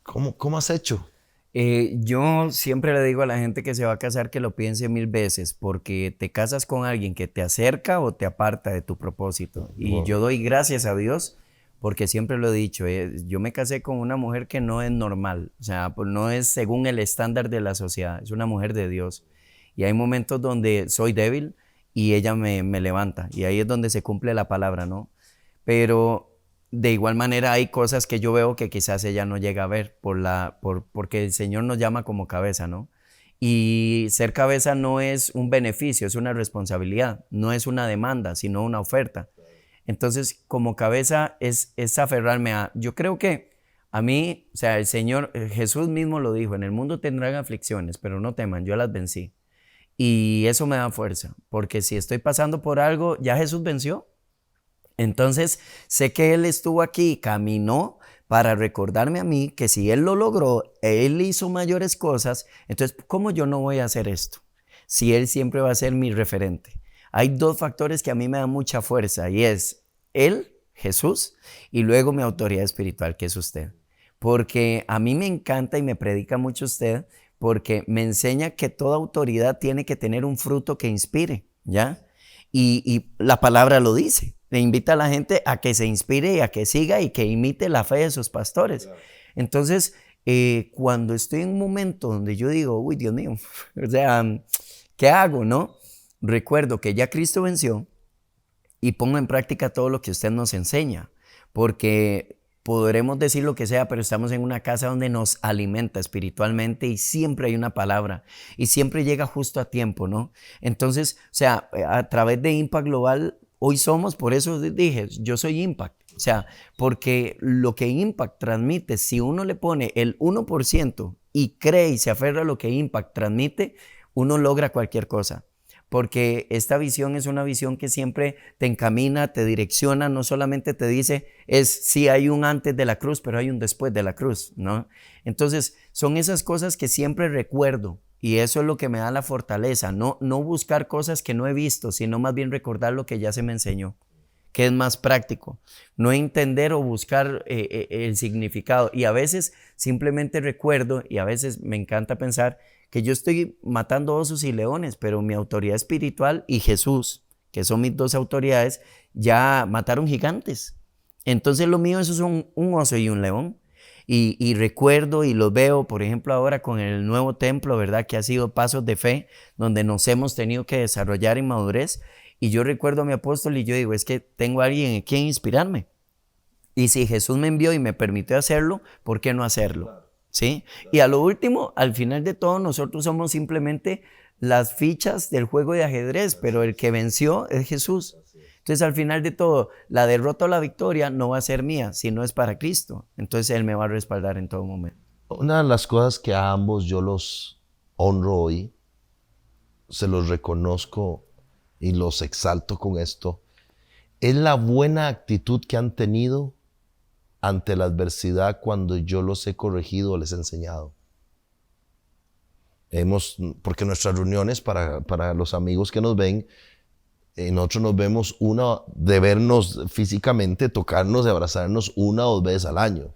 S1: ¿Cómo has hecho?
S3: Yo siempre le digo a la gente que se va a casar que lo piense 1000 veces, porque te casas con alguien que te acerca o te aparta de tu propósito. Y
S1: Wow.
S3: yo doy gracias a Dios, porque siempre lo he dicho, yo me casé con una mujer que no es normal, o sea, pues no es según el estándar de la sociedad, es una mujer de Dios. Y hay momentos donde soy débil y ella me levanta, y ahí es donde se cumple la palabra, ¿no? Pero de igual manera hay cosas que yo veo que quizás ella no llega a ver porque el Señor nos llama como cabeza, ¿no? Y ser cabeza no es un beneficio, es una responsabilidad, no es una demanda, sino una oferta. Entonces, como cabeza es aferrarme a... Yo creo que a mí, o sea, el Señor, Jesús mismo lo dijo, en el mundo tendrán aflicciones, pero no teman, yo las vencí. Y eso me da fuerza, porque si estoy pasando por algo, ya Jesús venció. Entonces, sé que Él estuvo aquí y caminó para recordarme a mí que si Él lo logró, Él hizo mayores cosas, entonces, ¿cómo yo no voy a hacer esto? Si Él siempre va a ser mi referente. Hay dos factores que a mí me dan mucha fuerza y es Él, Jesús, y luego mi autoridad espiritual, que es usted. Porque a mí me encanta y me predica mucho usted, porque me enseña que toda autoridad tiene que tener un fruto que inspire, ¿ya? Y la palabra lo dice. Le invita a la gente a que se inspire y a que siga y que imite la fe de sus pastores. Claro. Entonces, cuando estoy en un momento donde yo digo, uy, Dios mío, o sea, ¿qué hago, no? Recuerdo que ya Cristo venció y pongo en práctica todo lo que usted nos enseña, porque podremos decir lo que sea, pero estamos en una casa donde nos alimenta espiritualmente y siempre hay una palabra y siempre llega justo a tiempo, ¿no? Entonces, o sea, a través de Impact Global, hoy somos, por eso dije, yo soy Impact. O sea, porque lo que Impact transmite, si uno le pone el 1% y cree y se aferra a lo que Impact transmite, uno logra cualquier cosa. Porque esta visión es una visión que siempre te encamina, te direcciona, no solamente te dice, sí hay un antes de la cruz, pero hay un después de la cruz, ¿no? Entonces, son esas cosas que siempre recuerdo y eso es lo que me da la fortaleza, no buscar cosas que no he visto, sino más bien recordar lo que ya se me enseñó, que es más práctico, no entender o buscar el significado. Y a veces simplemente recuerdo, y a veces me encanta pensar que yo estoy matando osos y leones, pero mi autoridad espiritual y Jesús, que son mis dos autoridades, ya mataron gigantes. Entonces lo mío eso es un oso y un león. Y recuerdo y los veo, por ejemplo, ahora con el nuevo templo, ¿verdad? Que ha sido pasos de fe, donde nos hemos tenido que desarrollar en madurez. Y yo recuerdo a mi apóstol y yo digo, es que tengo a alguien en quien inspirarme. Y si Jesús me envió y me permitió hacerlo, ¿por qué no hacerlo? ¿Sí? Y a lo último, al final de todo, nosotros somos simplemente las fichas del juego de ajedrez, pero el que venció es Jesús. Entonces, al final de todo, la derrota o la victoria no va a ser mía, sino es para Cristo. Entonces, Él me va a respaldar en todo momento.
S1: Una de las cosas que a ambos yo los honro hoy, se los reconozco y los exalto con esto, es la buena actitud que han tenido ante la adversidad cuando yo los he corregido o les he enseñado. Porque nuestras reuniones, para los amigos que nos ven, nosotros nos vemos de vernos físicamente, tocarnos y abrazarnos 1 o 2 veces al año.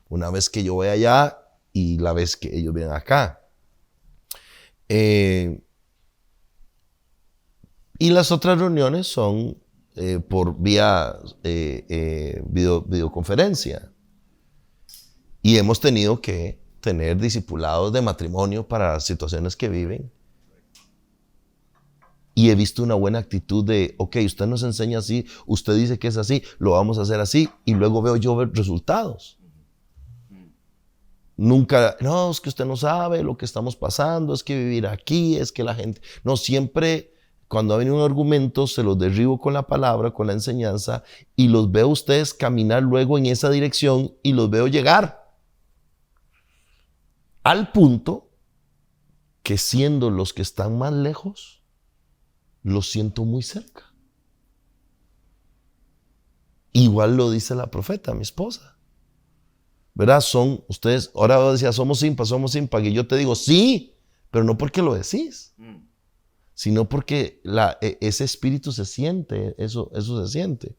S1: Una vez que yo voy allá y la vez que ellos vienen acá. Y las otras reuniones son por vía videoconferencia. Y hemos tenido que tener discipulados de matrimonio para las situaciones que viven. Y he visto una buena actitud de, ok, usted nos enseña así, usted dice que es así, lo vamos a hacer así, y luego veo yo resultados. Nunca, no, es que usted no sabe lo que estamos pasando, es que vivir aquí, es que la gente... No, siempre cuando ha venido un argumento se los derribo con la palabra, con la enseñanza, y los veo a ustedes caminar luego en esa dirección y los veo llegar. Al punto que siendo los que están más lejos, los siento muy cerca. Igual lo dice la profeta, mi esposa. ¿Verdad? Son ustedes, ahora decía, somos impas, y yo te digo, sí, pero no porque lo decís, sino porque ese espíritu se siente, eso se siente.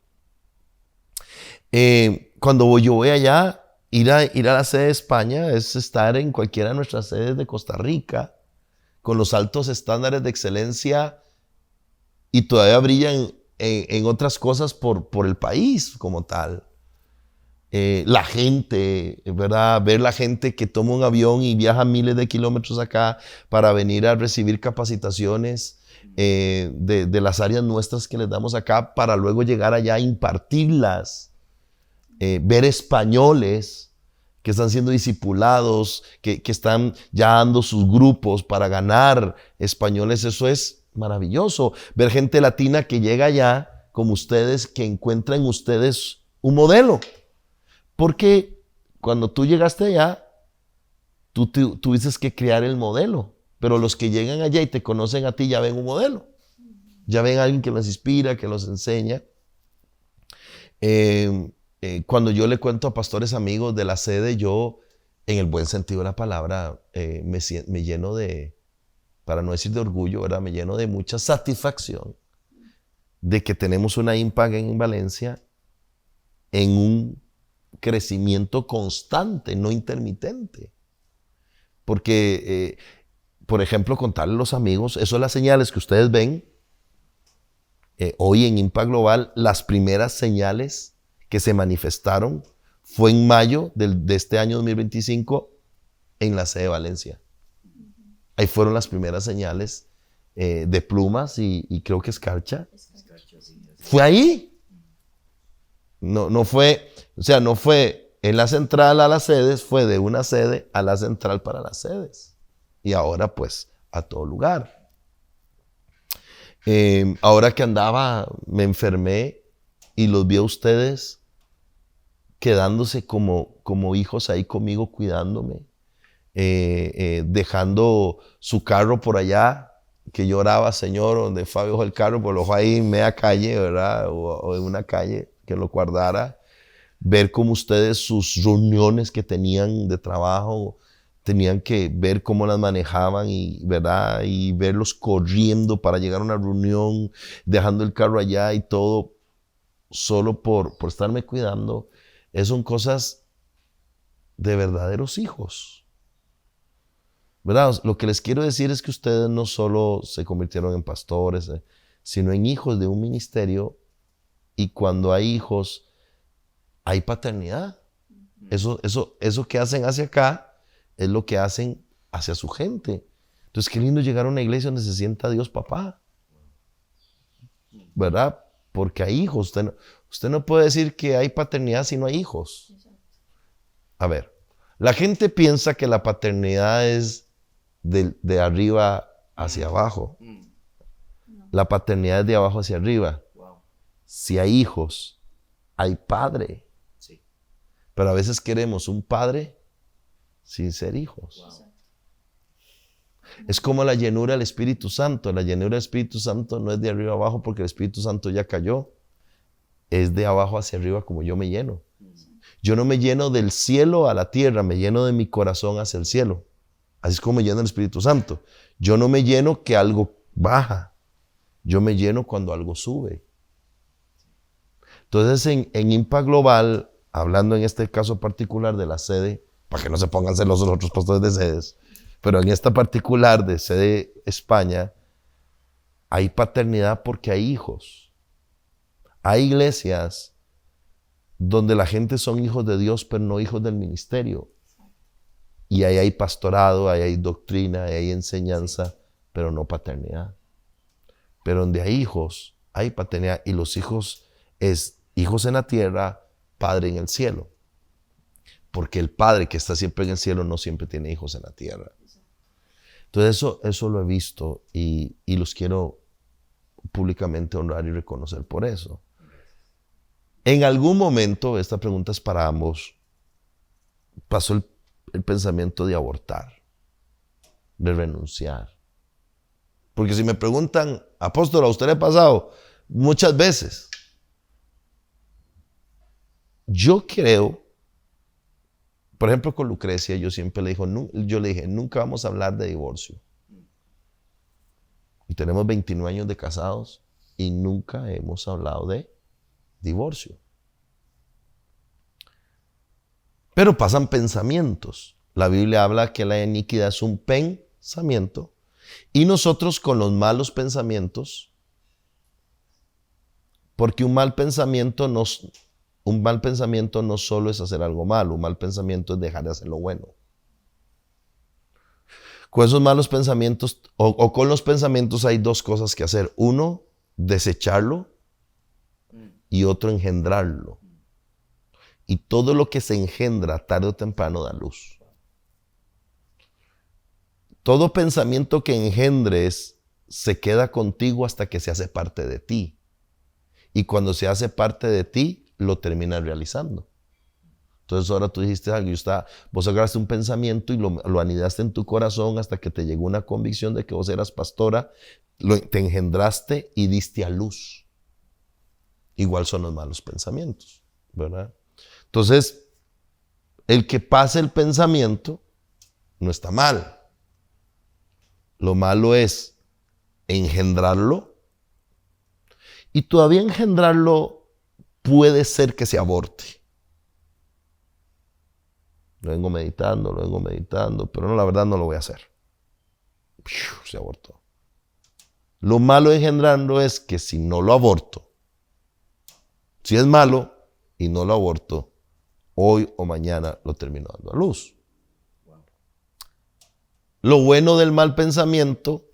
S1: Cuando yo voy allá, ir a la sede de España es estar en cualquiera de nuestras sedes de Costa Rica, con los altos estándares de excelencia, y todavía brillan en otras cosas por el país como tal. La gente, ¿verdad? Ver la gente que toma un avión y viaja miles de kilómetros acá para venir a recibir capacitaciones de las áreas nuestras que les damos acá para luego llegar allá a impartirlas. Ver españoles que están siendo discipulados, que están ya dando sus grupos para ganar españoles, eso es maravilloso. Ver gente latina que llega allá como ustedes, que encuentra en ustedes un modelo. Porque cuando tú llegaste allá, tú tuviste que crear el modelo. Pero los que llegan allá y te conocen a ti ya ven un modelo. Ya ven a alguien que los inspira, que los enseña. Cuando yo le cuento a pastores amigos de la sede, yo, en el buen sentido de la palabra, me lleno de, para no decir de orgullo, ¿verdad? Me lleno de mucha satisfacción de que tenemos una Impact en Valencia en un crecimiento constante, no intermitente. Porque, por ejemplo, contarle a los amigos, eso es las señales que ustedes ven hoy en Impact Global. Las primeras señales que se manifestaron fue en mayo de este año 2025 en la sede de Valencia. Ahí fueron las primeras señales de Plumas y creo que Escarcha. Fue ahí. No fue, o sea, no fue en la central a las sedes, fue de una sede a la central para las sedes. Y ahora pues a todo lugar. Ahora que andaba, me enfermé y los vi a ustedes quedándose como hijos ahí conmigo, cuidándome, dejando su carro por allá, que yo oraba, Señor, donde Fabio dejó el carro, pues lo dejó ahí en media calle, ¿verdad? O en una calle, que lo guardara. Ver cómo ustedes, sus reuniones que tenían de trabajo, tenían que ver cómo las manejaban, y, ¿verdad? Y verlos corriendo para llegar a una reunión, dejando el carro allá y todo, solo por estarme cuidando. Son cosas de verdaderos hijos, ¿verdad? Lo que les quiero decir es que ustedes no solo se convirtieron en pastores, sino en hijos de un ministerio, y cuando hay hijos, hay paternidad. Eso que hacen hacia acá es lo que hacen hacia su gente. Entonces, qué lindo llegar a una iglesia donde se sienta Dios papá, ¿verdad? Porque hay hijos. Usted no puede decir que hay paternidad si no hay hijos. A ver, la gente piensa que la paternidad es de arriba hacia abajo. La paternidad es de abajo hacia arriba. Si hay hijos, hay padre. Pero a veces queremos un padre sin ser hijos. Es como la llenura del Espíritu Santo. La llenura del Espíritu Santo no es de arriba abajo porque el Espíritu Santo ya cayó. Es de abajo hacia arriba como yo me lleno. Yo no me lleno del cielo a la tierra, me lleno de mi corazón hacia el cielo. Así es como me lleno el Espíritu Santo. Yo no me lleno que algo baja. Yo me lleno cuando algo sube. Entonces en Impact Global, hablando en este caso particular de la sede, para que no se pongan celosos los otros pastores de sedes, pero en esta particular de sede España, hay paternidad porque hay hijos. Hay iglesias donde la gente son hijos de Dios, pero no hijos del ministerio. Y ahí hay pastorado, ahí hay doctrina, ahí hay enseñanza, pero no paternidad. Pero donde hay hijos, hay paternidad. Y los hijos es hijos en la tierra, padre en el cielo. Porque el padre que está siempre en el cielo no siempre tiene hijos en la tierra. Entonces eso lo he visto y los quiero públicamente honrar y reconocer por eso. En algún momento, esta pregunta es para ambos, pasó el pensamiento de abortar, de renunciar. Porque si me preguntan, apóstol, ¿a usted le ha pasado? Muchas veces. Yo creo, por ejemplo con Lucrecia, yo le dije, nunca vamos a hablar de divorcio. Y tenemos 29 años de casados y nunca hemos hablado de divorcio. Pero pasan pensamientos. La Biblia habla que la iniquidad es un pensamiento y nosotros con los malos pensamientos, porque un mal pensamiento no solo es hacer algo malo, un mal pensamiento es dejar de hacer lo bueno. Con esos malos pensamientos o con los pensamientos hay dos cosas que hacer. Uno, desecharlo y otro, engendrarlo. Y todo lo que se engendra tarde o temprano da luz. Todo pensamiento que engendres se queda contigo hasta que se hace parte de ti. Y cuando se hace parte de ti, lo terminas realizando. Entonces ahora tú dijiste algo, vos agarraste un pensamiento y lo anidaste en tu corazón hasta que te llegó una convicción de que vos eras pastora, te engendraste y diste a luz. Igual son los malos pensamientos, ¿verdad? Entonces, el que pase el pensamiento no está mal. Lo malo es engendrarlo y todavía engendrarlo puede ser que se aborte. Lo vengo meditando, pero no, la verdad no lo voy a hacer. Se abortó. Lo malo de engendrarlo es que si no lo aborto, si es malo y no lo aborto, hoy o mañana lo termino dando a luz. Lo bueno del mal pensamiento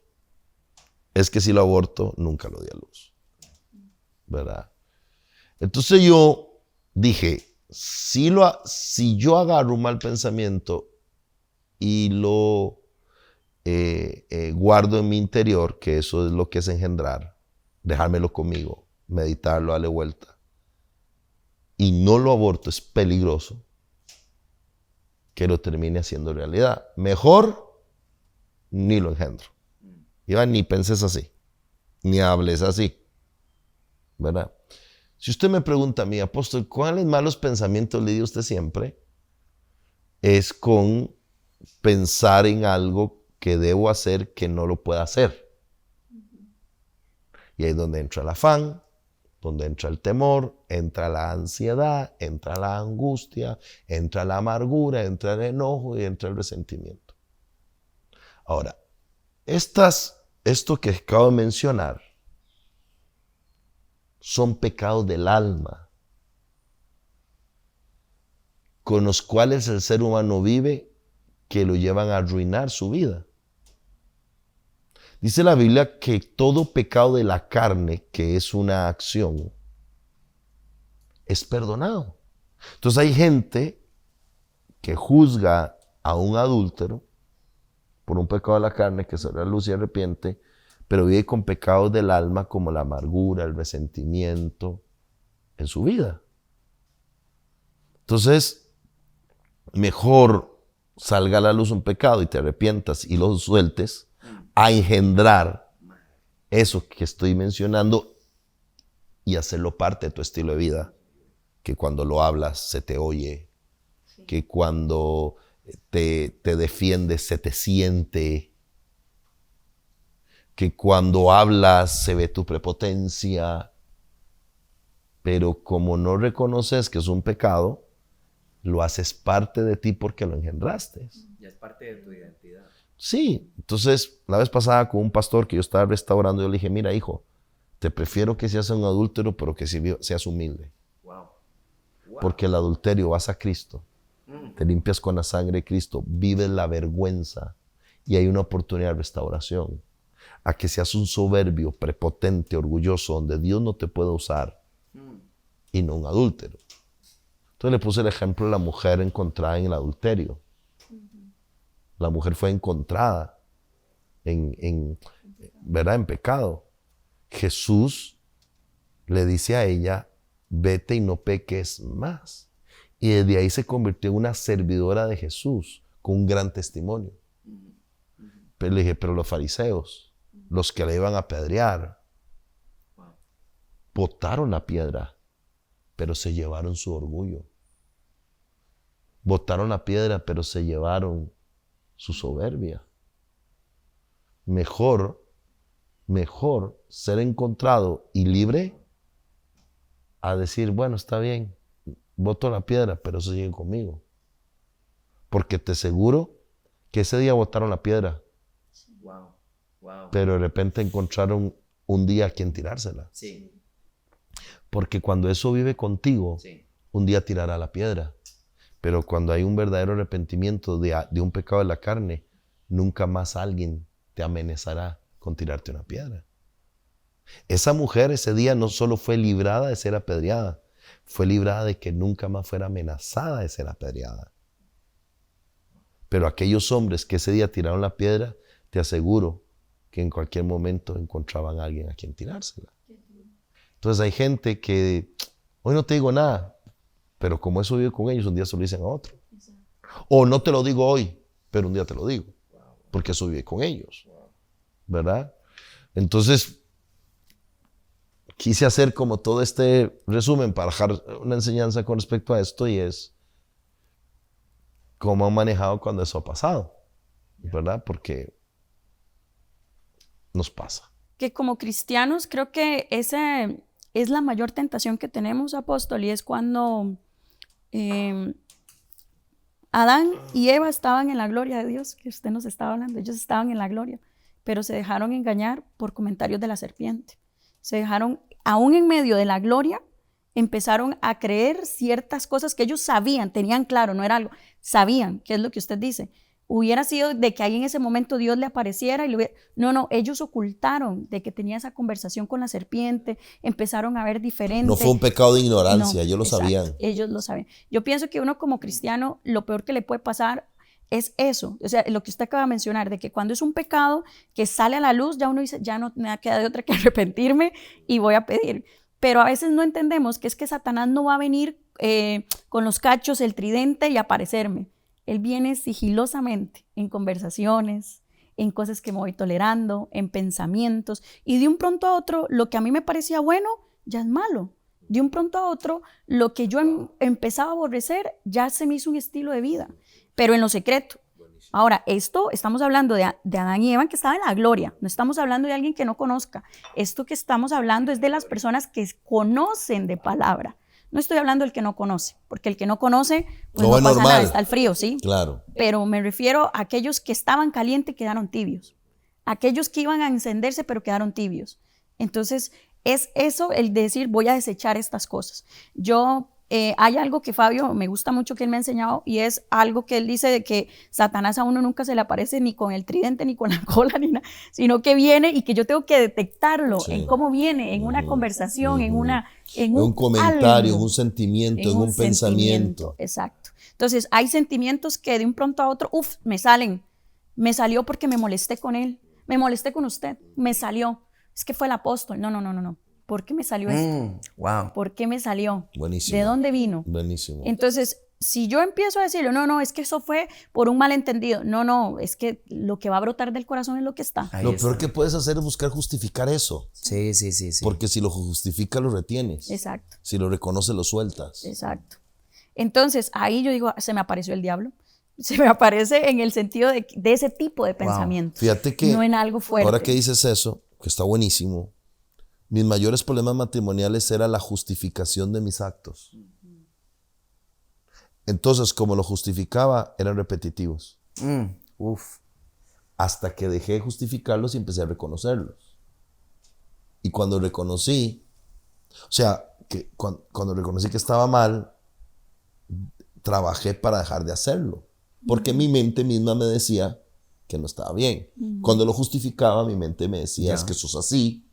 S1: es que si lo aborto, nunca lo di a luz. ¿Verdad? Entonces yo dije, si yo agarro un mal pensamiento y lo guardo en mi interior, que eso es lo que es engendrar, dejármelo conmigo, meditarlo, darle vuelta, y no lo aborto, es peligroso que lo termine haciendo realidad. Mejor ni lo engendro. Iván, ni penses así, ni hables así, ¿verdad? Si usted me pregunta a mí, apóstol, ¿cuáles malos pensamientos lidia usted siempre? Es con pensar en algo que debo hacer que no lo pueda hacer. Y ahí es donde entra el afán, donde entra el temor, entra la ansiedad, entra la angustia, entra la amargura, entra el enojo y entra el resentimiento. Ahora, esto que acabo de mencionar son pecados del alma con los cuales el ser humano vive, que lo llevan a arruinar su vida. Dice la Biblia que todo pecado de la carne, que es una acción, es perdonado. Entonces hay gente que juzga a un adúltero por un pecado de la carne, que se da luz y arrepiente, pero vive con pecados del alma como la amargura, el resentimiento en su vida. Entonces, mejor salga a la luz un pecado y te arrepientas y lo sueltes, a engendrar eso que estoy mencionando y hacerlo parte de tu estilo de vida, que cuando lo hablas se te oye, que cuando te defiendes se te siente, que cuando hablas se ve tu prepotencia, pero como no reconoces que es un pecado, lo haces parte de ti porque lo engendraste.
S3: Ya es parte de tu identidad.
S1: Sí, entonces la vez pasada con un pastor que yo estaba restaurando, yo le dije, mira hijo, te prefiero que seas un adúltero, pero que seas humilde.
S3: Wow.
S1: Porque el adulterio vas a Cristo, te limpias con la sangre de Cristo, vives la vergüenza y hay una oportunidad de restauración. A que seas un soberbio, prepotente, orgulloso, donde Dios no te puede usar y no un adúltero. Entonces le puse el ejemplo de la mujer encontrada en el adulterio. La mujer fue encontrada ¿verdad? En pecado. Jesús le dice a ella, vete y no peques más. Y desde ahí se convirtió en una servidora de Jesús con un gran testimonio. Pero le dije, pero los fariseos, los que le iban a apedrear, botaron la piedra, pero se llevaron su orgullo. Botaron la piedra, pero se llevaron su soberbia. Mejor ser encontrado y libre a decir, bueno, está bien, boto la piedra, pero se siguen conmigo. Porque te aseguro que ese día botaron la piedra. Wow. Pero de repente encontraron un día a quien tirársela.
S3: Sí.
S1: Porque cuando eso vive contigo,
S3: Sí.
S1: un día tirará la piedra. Pero cuando hay un verdadero arrepentimiento de un pecado de la carne, nunca más alguien te amenazará con tirarte una piedra. Esa mujer ese día no solo fue librada de ser apedreada, fue librada de que nunca más fuera amenazada de ser apedreada. Pero aquellos hombres que ese día tiraron la piedra, te aseguro que en cualquier momento encontraban a alguien a quien tirársela. Entonces hay gente que, hoy no te digo nada, pero como eso vive con ellos, un día se lo dicen a otro. O no te lo digo hoy, pero un día te lo digo, porque eso vive con ellos, ¿verdad? Entonces, quise hacer como todo este resumen para dejar una enseñanza con respecto a esto, y es cómo han manejado cuando eso ha pasado, ¿verdad? Porque nos pasa.
S2: Que como cristianos creo que esa es la mayor tentación que tenemos, apóstol, y es cuando Adán y Eva estaban en la gloria de Dios, que usted nos estaba hablando, ellos estaban en la gloria, pero se dejaron engañar por comentarios de la serpiente. Se dejaron, aún en medio de la gloria, empezaron a creer ciertas cosas que ellos sabían, tenían claro, no era algo, sabían, que es lo que usted dice. Hubiera sido de que ahí en ese momento Dios le apareciera y le hubiera... No, ellos ocultaron de que tenía esa conversación con la serpiente, empezaron a ver diferente.
S1: No fue un pecado de ignorancia, ellos lo sabían.
S2: Ellos lo sabían. Yo pienso que uno como cristiano, lo peor que le puede pasar es eso, o sea, lo que usted acaba de mencionar, de que cuando es un pecado que sale a la luz, ya uno dice, ya no me queda de otra que arrepentirme y voy a pedir. Pero a veces no entendemos que es que Satanás no va a venir con los cachos, el tridente y aparecerme. Él viene sigilosamente en conversaciones, en cosas que me voy tolerando, en pensamientos, y de un pronto a otro, lo que a mí me parecía bueno, ya es malo. De un pronto a otro, lo que yo empezaba a aborrecer, ya se me hizo un estilo de vida, pero en lo secreto. Ahora, esto, estamos hablando de Adán y Eva que estaban en la gloria, no estamos hablando de alguien que no conozca. Esto que estamos hablando es de las personas que conocen de palabra. No estoy hablando del que no conoce, porque el que no conoce, pues no pasa nada, está al frío, ¿sí?
S1: Claro.
S2: Pero me refiero a aquellos que estaban calientes y quedaron tibios. Aquellos que iban a encenderse pero quedaron tibios. Entonces, es eso el decir, voy a desechar estas cosas. Hay algo que Fabio, me gusta mucho que él me ha enseñado, y es algo que él dice de que Satanás a uno nunca se le aparece ni con el tridente, ni con la cola, ni nada, sino que viene y que yo tengo que detectarlo en cómo viene, en una conversación, en un
S1: comentario,
S2: algo,
S1: en un sentimiento, en un pensamiento.
S2: Exacto. Entonces, hay sentimientos que de un pronto a otro, me salen. Me salió porque me molesté con él, me molesté con usted, me salió. Es que fue el apóstol. No. ¿Por qué me salió esto?
S3: Wow.
S2: ¿Por qué me salió?
S1: Buenísimo.
S2: ¿De dónde vino?
S1: Buenísimo.
S2: Entonces, si yo empiezo a decirle, no, es que eso fue por un malentendido. No, es que lo que va a brotar del corazón es lo que está.
S1: Lo peor que puedes hacer es buscar justificar eso.
S3: Sí.
S1: Porque si lo justifica, lo retienes.
S2: Exacto.
S1: Si lo reconoce, lo sueltas.
S2: Exacto. Entonces, ahí yo digo, se me apareció el diablo. Se me aparece en el sentido de ese tipo de pensamiento.
S1: Fíjate que
S2: no en algo fuerte.
S1: Ahora que dices eso, que está buenísimo, mis mayores problemas matrimoniales era la justificación de mis actos. Entonces, como lo justificaba, eran repetitivos. Hasta que dejé de justificarlos y empecé a reconocerlos. Y cuando reconocí, cuando reconocí que estaba mal, trabajé para dejar de hacerlo. Porque mi mente misma me decía que no estaba bien. Cuando lo justificaba, mi mente me decía, es que sos así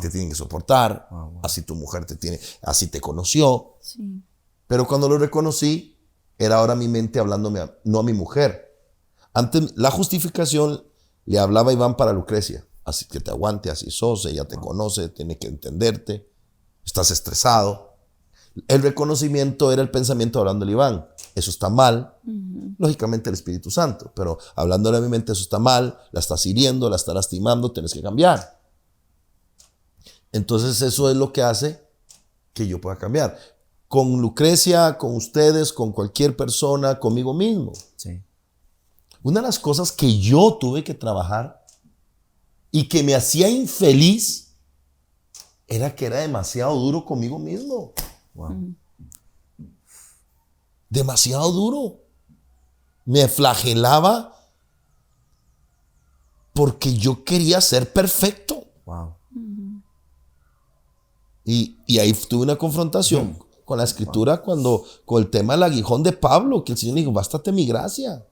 S1: te tienen que soportar, así tu mujer así te conoció.
S2: Sí.
S1: Pero cuando lo reconocí, era ahora mi mente hablándome, no a mi mujer. Antes, la justificación le hablaba a Iván para Lucrecia. Así que te aguante, así sos, ella te conoce, tiene que entenderte, estás estresado. El reconocimiento era el pensamiento hablándole a Iván. Eso está mal. Lógicamente el Espíritu Santo, pero hablándole a mi mente, eso está mal, la estás hiriendo, la estás lastimando, tienes que cambiar. Entonces eso es lo que hace que yo pueda cambiar. Con Lucrecia, con ustedes, con cualquier persona, conmigo mismo.
S3: Sí.
S1: Una de las cosas que yo tuve que trabajar y que me hacía infeliz era que era demasiado duro conmigo mismo.
S3: Wow.
S1: Demasiado duro. Me flagelaba porque yo quería ser perfecto.
S3: Wow.
S1: Y ahí tuve una confrontación con la escritura con el tema del aguijón de Pablo, que el Señor me dijo, bástate mi gracia.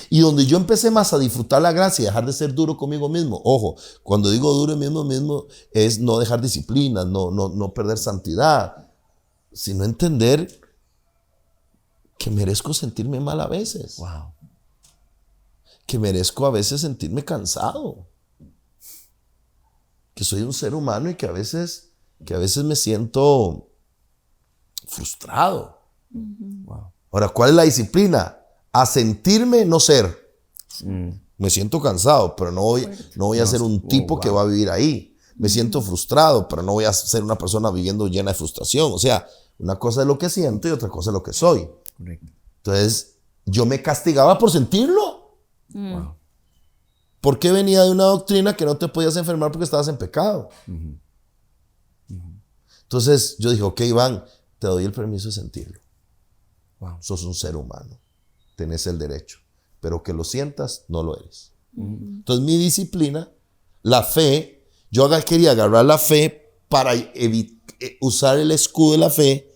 S1: Y donde yo empecé más a disfrutar la gracia y dejar de ser duro conmigo mismo. Ojo, cuando digo duro conmigo mismo es no dejar disciplina, no perder santidad, sino entender que merezco sentirme mal a veces.
S3: Wow.
S1: Que merezco a veces sentirme cansado. Que soy un ser humano y que a veces me siento frustrado.
S3: Wow.
S1: Ahora, ¿cuál es la disciplina? A sentirme, no ser. Me siento cansado, pero no voy a ser un tipo que va a vivir ahí. Me siento frustrado, pero no voy a ser una persona viviendo llena de frustración. O sea, una cosa es lo que siento y otra cosa es lo que soy.
S3: Correcto.
S1: Entonces, yo me castigaba por sentirlo.
S3: Wow.
S1: Porque venía de una doctrina que no te podías enfermar porque estabas en pecado. Entonces, yo dije, ok, Iván, te doy el permiso de sentirlo.
S3: Wow.
S1: Sos un ser humano. Tenés el derecho. Pero que lo sientas, no lo eres. Entonces, mi disciplina, la fe, yo quería agarrar la fe para usar el escudo de la fe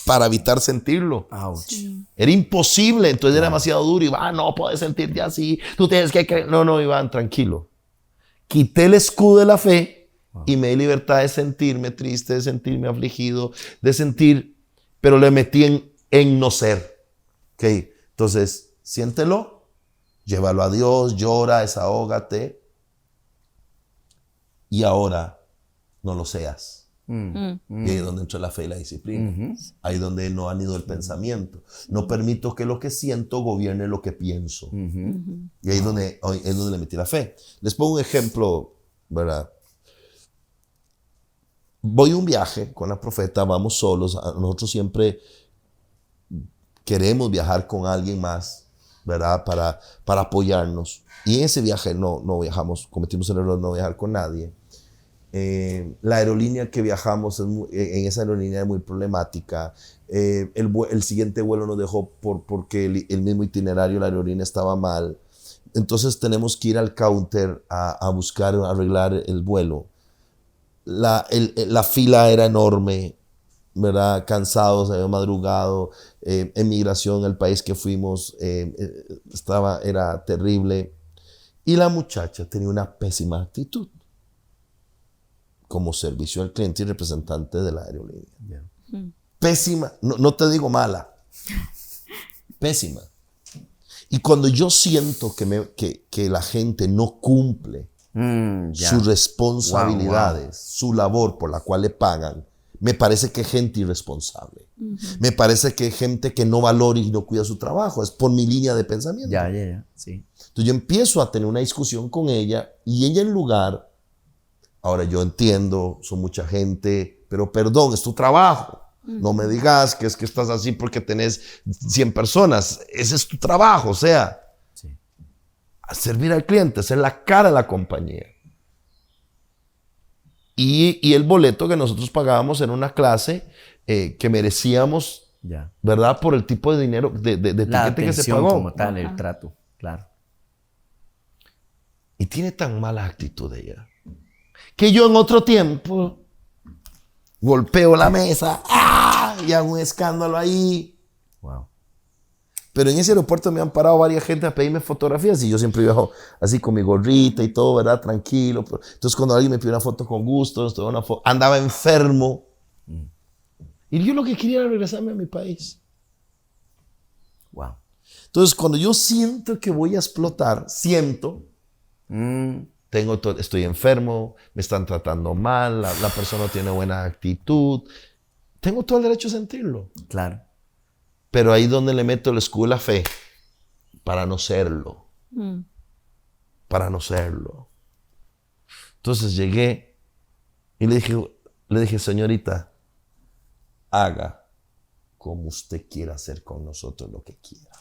S1: para evitar sentirlo.
S3: Ouch.
S2: Sí.
S1: Era imposible, entonces era demasiado duro. Iván, no puedes sentirte así. Tú tienes que... No, Iván, tranquilo. Quité el escudo de la fe y me di libertad de sentirme triste, de sentirme afligido, de sentir, pero le metí en no ser. ¿Ok? Entonces, siéntelo, llévalo a Dios, llora, desahógate. Y ahora, no lo seas. Y ahí es donde entra la fe y la disciplina. Ahí es donde no han ido el pensamiento. No permito que lo que siento gobierne lo que pienso. Y ahí es donde le metí la fe. Les pongo un ejemplo, ¿verdad? Voy a un viaje con la profeta, vamos solos. Nosotros siempre queremos viajar con alguien más, ¿verdad? Para apoyarnos. Y en ese viaje no viajamos, cometimos el error de no viajar con nadie. La aerolínea que viajamos, en esa aerolínea es muy problemática. El siguiente vuelo nos dejó porque el mismo itinerario de la aerolínea estaba mal. Entonces tenemos que ir al counter a buscar, a arreglar el vuelo. La fila era enorme, ¿verdad? Cansados, había madrugado. En migración, el país que fuimos, era terrible. Y la muchacha tenía una pésima actitud como servicio al cliente y representante de la aerolínea. Pésima, no te digo mala, pésima. Y cuando yo siento que la gente no cumple sus responsabilidades, su labor por la cual le pagan, me parece que es gente irresponsable. Me parece que es gente que no valora y no cuida su trabajo. Es por mi línea de pensamiento.
S3: Sí.
S1: Entonces yo empiezo a tener una discusión con ella y ella en lugar... Ahora yo entiendo, son mucha gente, pero perdón, es tu trabajo. No me digas que es que estás así porque tenés 100 personas. Ese es tu trabajo, o sea, servir al cliente, ser la cara de la compañía. Y el boleto que nosotros pagábamos era una clase que merecíamos, ¿verdad? Por el tipo de dinero, de tiquete que se pagó.
S3: Como tal, el trato, claro.
S1: Y tiene tan mala actitud ella, que yo en otro tiempo golpeo la mesa y hago un escándalo ahí.
S3: Wow.
S1: Pero en ese aeropuerto me han parado varias gente a pedirme fotografías y yo siempre viajo así con mi gorrita y todo, ¿verdad? Tranquilo. Entonces cuando alguien me pide una foto con gusto, andaba enfermo. Y yo lo que quería era regresarme a mi país.
S3: Wow.
S1: Entonces cuando yo siento que voy a explotar, estoy enfermo, me están tratando mal, la persona no tiene buena actitud. Tengo todo el derecho a sentirlo.
S3: Claro.
S1: Pero ahí es donde le meto el escudo de la fe para no serlo. Para no serlo. Entonces llegué y le dije, señorita, haga como usted quiera hacer con nosotros lo que quiera.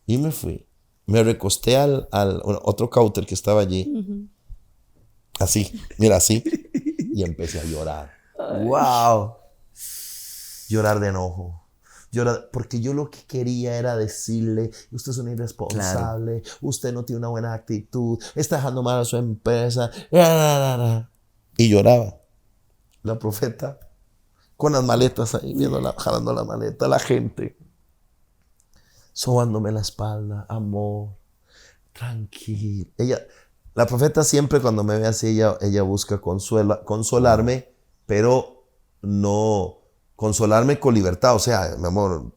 S1: Y me fui. Me recosté al otro counter que estaba allí. Así, mira, así. Y empecé a llorar.
S3: ¡Wow!
S1: Llorar de enojo. Llorar, porque yo lo que quería era decirle, usted es un irresponsable, usted no tiene una buena actitud, está dejando mal a su empresa. Y lloraba. La profeta, con las maletas ahí, jalando la maleta, la gente. Sobándome la espalda, amor, tranquilo. La profeta siempre cuando me ve así, ella busca consolarme, pero no consolarme con libertad. O sea, mi amor,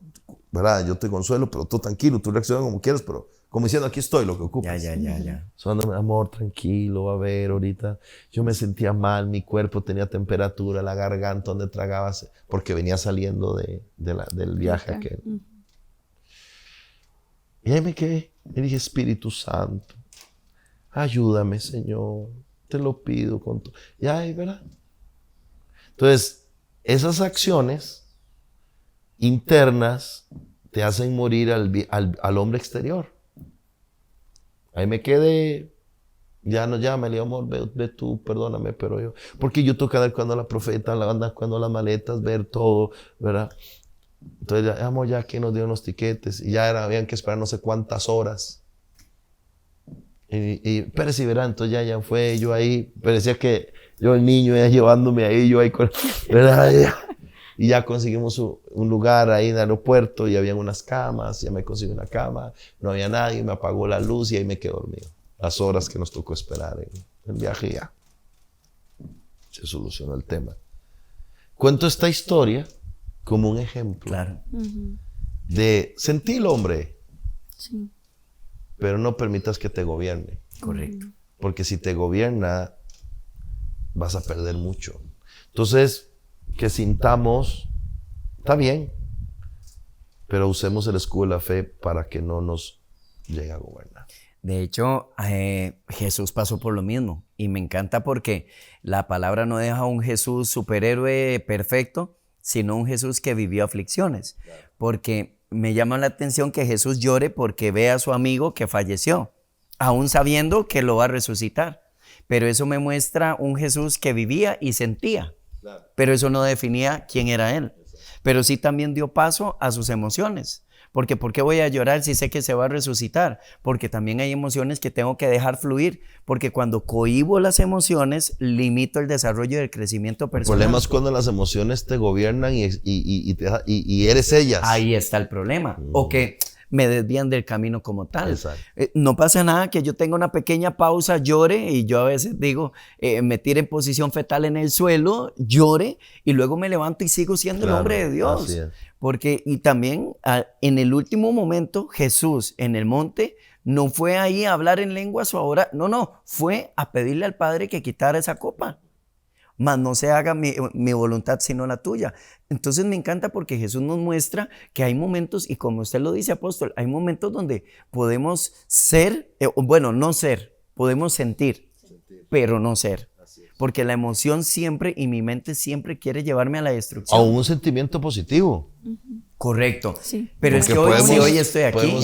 S1: ¿verdad? Yo te consuelo, pero tú tranquilo, tú reaccionas como quieras, pero como diciendo, aquí estoy, lo que ocupas.
S3: Ya.
S1: Sobándome, amor, tranquilo, a ver, ahorita. Yo me sentía mal, mi cuerpo tenía temperatura, la garganta donde tragaba, porque venía saliendo del viaje aquel. Y ahí me quedé y dije, Espíritu Santo, ayúdame, Señor, te lo pido con tu... Y ahí, ¿verdad? Entonces, esas acciones internas te hacen morir al hombre exterior. Ahí me quedé, ya no llámale, amor, ve tú, perdóname, pero yo... Porque yo tengo que dar cuando la profeta, andar cuando las maletas, ver todo, ¿verdad? Entonces, amor, ya que nos dieron los tiquetes y ya habían que esperar no sé cuántas horas. Y Pérez y verá, entonces ya fue yo ahí, parecía que yo el niño ya llevándome ahí, yo ahí con, ¿verdad? Y ya conseguimos un lugar ahí en el aeropuerto y habían unas camas, ya me conseguí una cama, no había nadie, me apagó la luz y ahí me quedé dormido. Las horas que nos tocó esperar en el viaje ya se solucionó el tema. Cuento esta historia como un ejemplo,
S3: claro,
S1: de sentirlo, hombre,
S2: Sí.
S1: pero no permitas que te gobierne.
S3: correcto.
S1: Porque si te gobierna, vas a perder mucho. Entonces, que sintamos, está bien, pero usemos el escudo de la fe para que no nos llegue a gobernar.
S3: De hecho, Jesús pasó por lo mismo y me encanta porque la palabra no deja un Jesús superhéroe perfecto, sino un Jesús que vivió aflicciones. Porque me llama la atención que Jesús llore porque ve a su amigo que falleció, aún sabiendo que lo va a resucitar. Pero eso me muestra un Jesús que vivía y sentía, pero eso no definía quién era él. Pero sí también dio paso a sus emociones. Porque ¿por qué voy a llorar si sé que se va a resucitar? Porque también hay emociones que tengo que dejar fluir. Porque cuando cohíbo las emociones, limito el desarrollo y el crecimiento personal.
S1: El problema es cuando las emociones te gobiernan y eres ellas.
S3: Ahí está el problema. O que me desvían del camino como tal.
S1: Exacto.
S3: No pasa nada que yo tenga una pequeña pausa, llore, y yo a veces digo, me tire en posición fetal en el suelo, llore, y luego me levanto y sigo siendo el hombre de Dios.
S1: Así es.
S3: Porque, y también en el último momento, Jesús en el monte no fue ahí a hablar en lenguas o a orar, no, fue a pedirle al Padre que quitara esa copa. Mas no se haga mi voluntad sino la tuya. Entonces me encanta porque Jesús nos muestra que hay momentos, y como usted lo dice, apóstol, hay momentos donde podemos ser, no ser, podemos sentir, pero no ser. Porque la emoción siempre y mi mente siempre quiere llevarme a la destrucción.
S1: A un sentimiento positivo.
S3: Correcto.
S2: Sí.
S3: Pero es que hoy estoy aquí.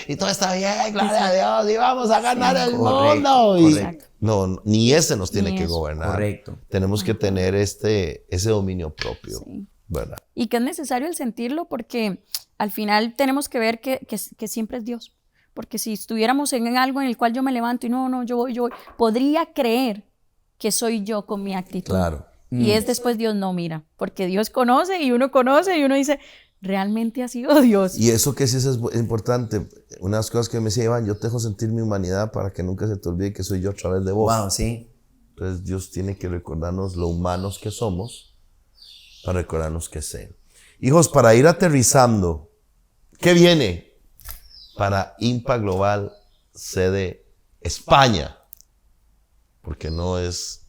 S1: Y todo está bien, gloria a Dios, y vamos a ganar el
S3: correcto,
S1: mundo.
S3: correcto.
S1: No, ni ese nos tiene
S2: Ni
S1: que
S2: eso.
S1: gobernar.
S3: Correcto.
S1: Tenemos que tener ese dominio propio,
S2: Sí.
S1: ¿verdad?
S2: Y que es necesario el sentirlo porque al final tenemos que ver que siempre es Dios. Porque si estuviéramos en algo en el cual yo me levanto y no, yo voy, podría creer que soy yo con mi actitud.
S1: Claro.
S2: Y es después Dios, no, mira, porque Dios conoce y uno dice, realmente ha sido Dios.
S1: Y eso que sí es importante. Una de las cosas que me decía Iván, yo te dejo sentir mi humanidad para que nunca se te olvide que soy yo a través de vos.
S3: Wow, sí.
S1: Entonces Dios tiene que recordarnos lo humanos que somos para recordarnos que es Él. Hijos, para ir aterrizando, ¿qué viene para Impact Global sede España? Porque no es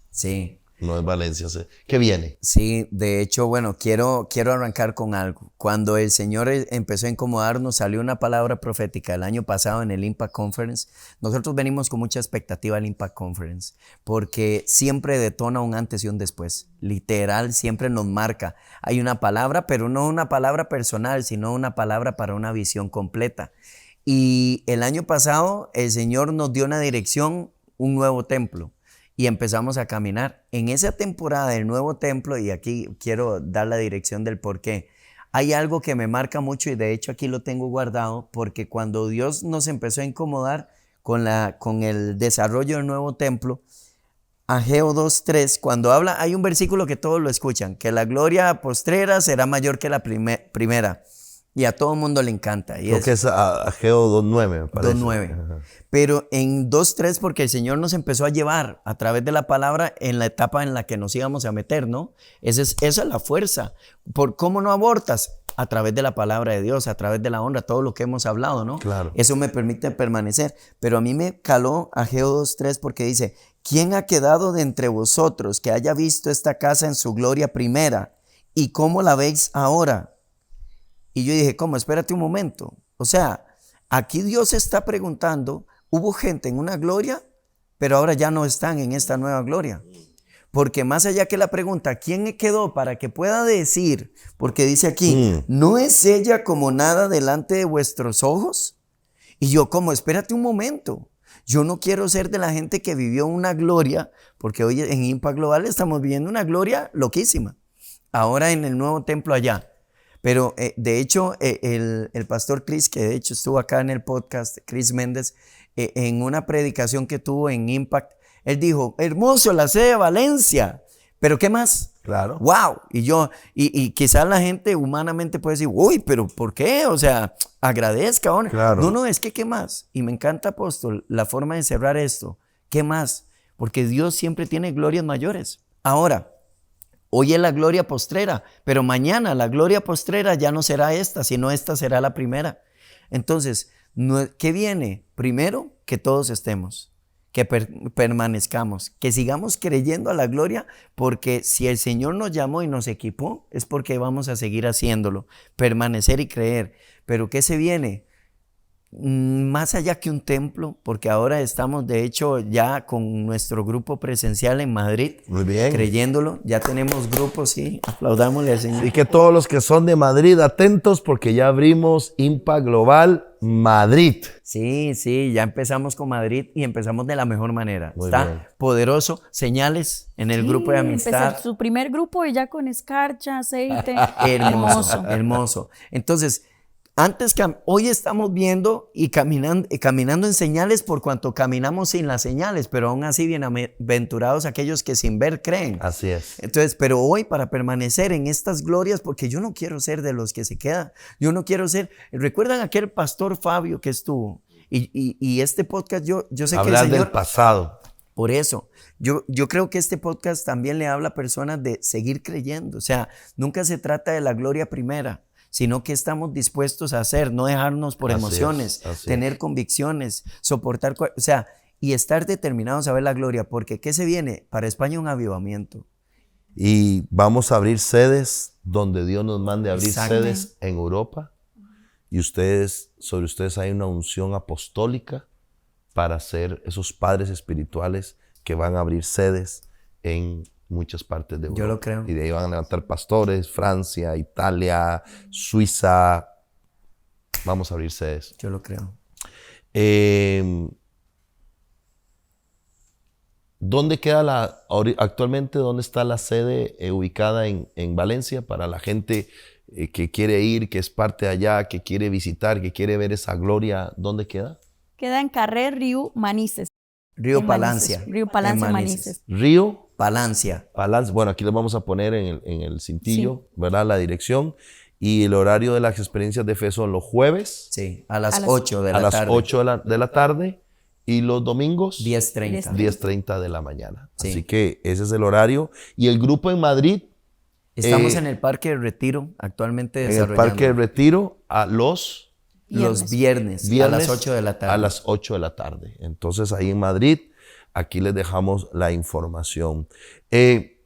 S1: Valencia. ¿Qué viene?
S3: Sí, de hecho, bueno, quiero arrancar con algo. Cuando el Señor empezó a incomodarnos, salió una palabra profética el año pasado en el Impact Conference. Nosotros venimos con mucha expectativa al Impact Conference, porque siempre detona un antes y un después. Literal, siempre nos marca. Hay una palabra, pero no una palabra personal, sino una palabra para una visión completa. Y el año pasado, el Señor nos dio una dirección, un nuevo templo. Y empezamos a caminar. En esa temporada del nuevo templo, y aquí quiero dar la dirección del por qué, hay algo que me marca mucho y de hecho aquí lo tengo guardado, porque cuando Dios nos empezó a incomodar con el desarrollo del nuevo templo, Ageo 2:3, cuando habla, hay un versículo que todos lo escuchan, que la gloria postrera será mayor que la primera. Y a todo el mundo le encanta.
S1: Creo que es Ageo 2:9, me parece.
S3: 2:9.
S1: Ajá.
S3: Pero en 2:3, porque el Señor nos empezó a llevar a través de la palabra en la etapa en la que nos íbamos a meter, ¿no? Esa es la fuerza. ¿Cómo no abortas? A través de la palabra de Dios, a través de la honra, todo lo que hemos hablado, ¿no?
S1: Claro.
S3: Eso me permite permanecer. Pero a mí me caló Ageo 2:3 porque dice, ¿quién ha quedado de entre vosotros que haya visto esta casa en su gloria primera? ¿Y cómo la veis ahora? Y yo dije, ¿cómo? Espérate un momento. O sea, aquí Dios está preguntando, hubo gente en una gloria, pero ahora ya no están en esta nueva gloria. Porque más allá que la pregunta, ¿quién quedó para que pueda decir? Porque dice aquí, ¿no es ella como nada delante de vuestros ojos? Y yo, ¿cómo? Espérate un momento. Yo no quiero ser de la gente que vivió una gloria, porque hoy en Impact Global estamos viviendo una gloria loquísima. Ahora en el nuevo templo allá. Pero de hecho, el pastor Chris, que de hecho estuvo acá en el podcast, Chris Méndez, en una predicación que tuvo en Impact, él dijo, hermoso la sede de Valencia, pero ¿qué más?
S1: Claro.
S3: ¡Wow! Y quizás la gente humanamente puede decir, uy, pero ¿por qué? O sea, agradezca.
S1: Claro.
S3: No, es que ¿qué más? Y me encanta, apóstol, la forma de cerrar esto. ¿Qué más? Porque Dios siempre tiene glorias mayores. Ahora, hoy es la gloria postrera, pero mañana la gloria postrera ya no será esta, sino esta será la primera. Entonces, ¿qué viene? Primero, que todos estemos. que permanezcamos, que sigamos creyendo a la gloria, porque si el Señor nos llamó y nos equipó, es porque vamos a seguir haciéndolo, permanecer y creer. Pero ¿qué se viene? Más allá que un templo, porque ahora estamos de hecho ya con nuestro grupo presencial en Madrid.
S1: Muy bien.
S3: Creyéndolo, ya tenemos grupos, sí, aplaudámosle al Señor.
S1: Así que todos los que son de Madrid, atentos porque ya abrimos Impact Global Madrid.
S3: Sí, ya empezamos con Madrid y empezamos de la mejor manera.
S1: Muy
S3: Está
S1: bien.
S3: poderoso, señales en el grupo de amistad.
S2: Empezar su primer grupo y ya con escarcha, aceite.
S3: Hermoso. Entonces, hoy estamos viendo y caminando en señales por cuanto caminamos sin las señales, pero aún así bienaventurados aquellos que sin ver creen.
S1: Así es.
S3: Entonces, pero hoy para permanecer en estas glorias, porque yo no quiero ser de los que se quedan, yo no quiero ser, ¿recuerdan aquel pastor Fabio que estuvo? Y este podcast, yo sé que el
S1: Hablar
S3: Señor...
S1: del pasado.
S3: Por eso, yo creo que este podcast también le habla a personas de seguir creyendo, o sea, nunca se trata de la gloria primera, sino que estamos dispuestos a hacer, no dejarnos por emociones, tener convicciones, soportar, o sea, y estar determinados a ver la gloria, porque ¿qué se viene? Para España un avivamiento.
S1: Y vamos a abrir sedes donde Dios nos mande a abrir sedes en Europa. Y sobre ustedes hay una unción apostólica para ser esos padres espirituales que van a abrir sedes en muchas partes de Europa.
S3: Yo lo creo.
S1: Y de ahí van a levantar pastores, Francia, Italia, Suiza. Vamos a abrir sedes.
S3: Yo lo creo.
S1: ¿Dónde queda actualmente, dónde está la sede ubicada en Valencia para la gente que quiere ir, que es parte de allá, que quiere visitar, que quiere ver esa gloria? ¿Dónde queda?
S2: Queda en Carrer Río Manises.
S3: Río Palancia.
S2: Río Palancia, Manises.
S1: Río
S3: Palancia.
S1: Bueno, aquí les vamos a poner en el cintillo, ¿verdad? La dirección. Y el horario de las experiencias de fe son los jueves.
S3: Sí, a las 8 de la tarde.
S1: A las 8 de la tarde. Y los domingos
S3: 10:30.
S1: 10:30 de la mañana.
S3: Sí.
S1: Así que ese es el horario. Y el grupo en Madrid.
S3: Estamos en el Parque de Retiro, actualmente desarrollando.
S1: En el Parque de Retiro los
S3: viernes a las 8 de la tarde.
S1: A las 8 de la tarde. Entonces ahí en Madrid, aquí les dejamos la información.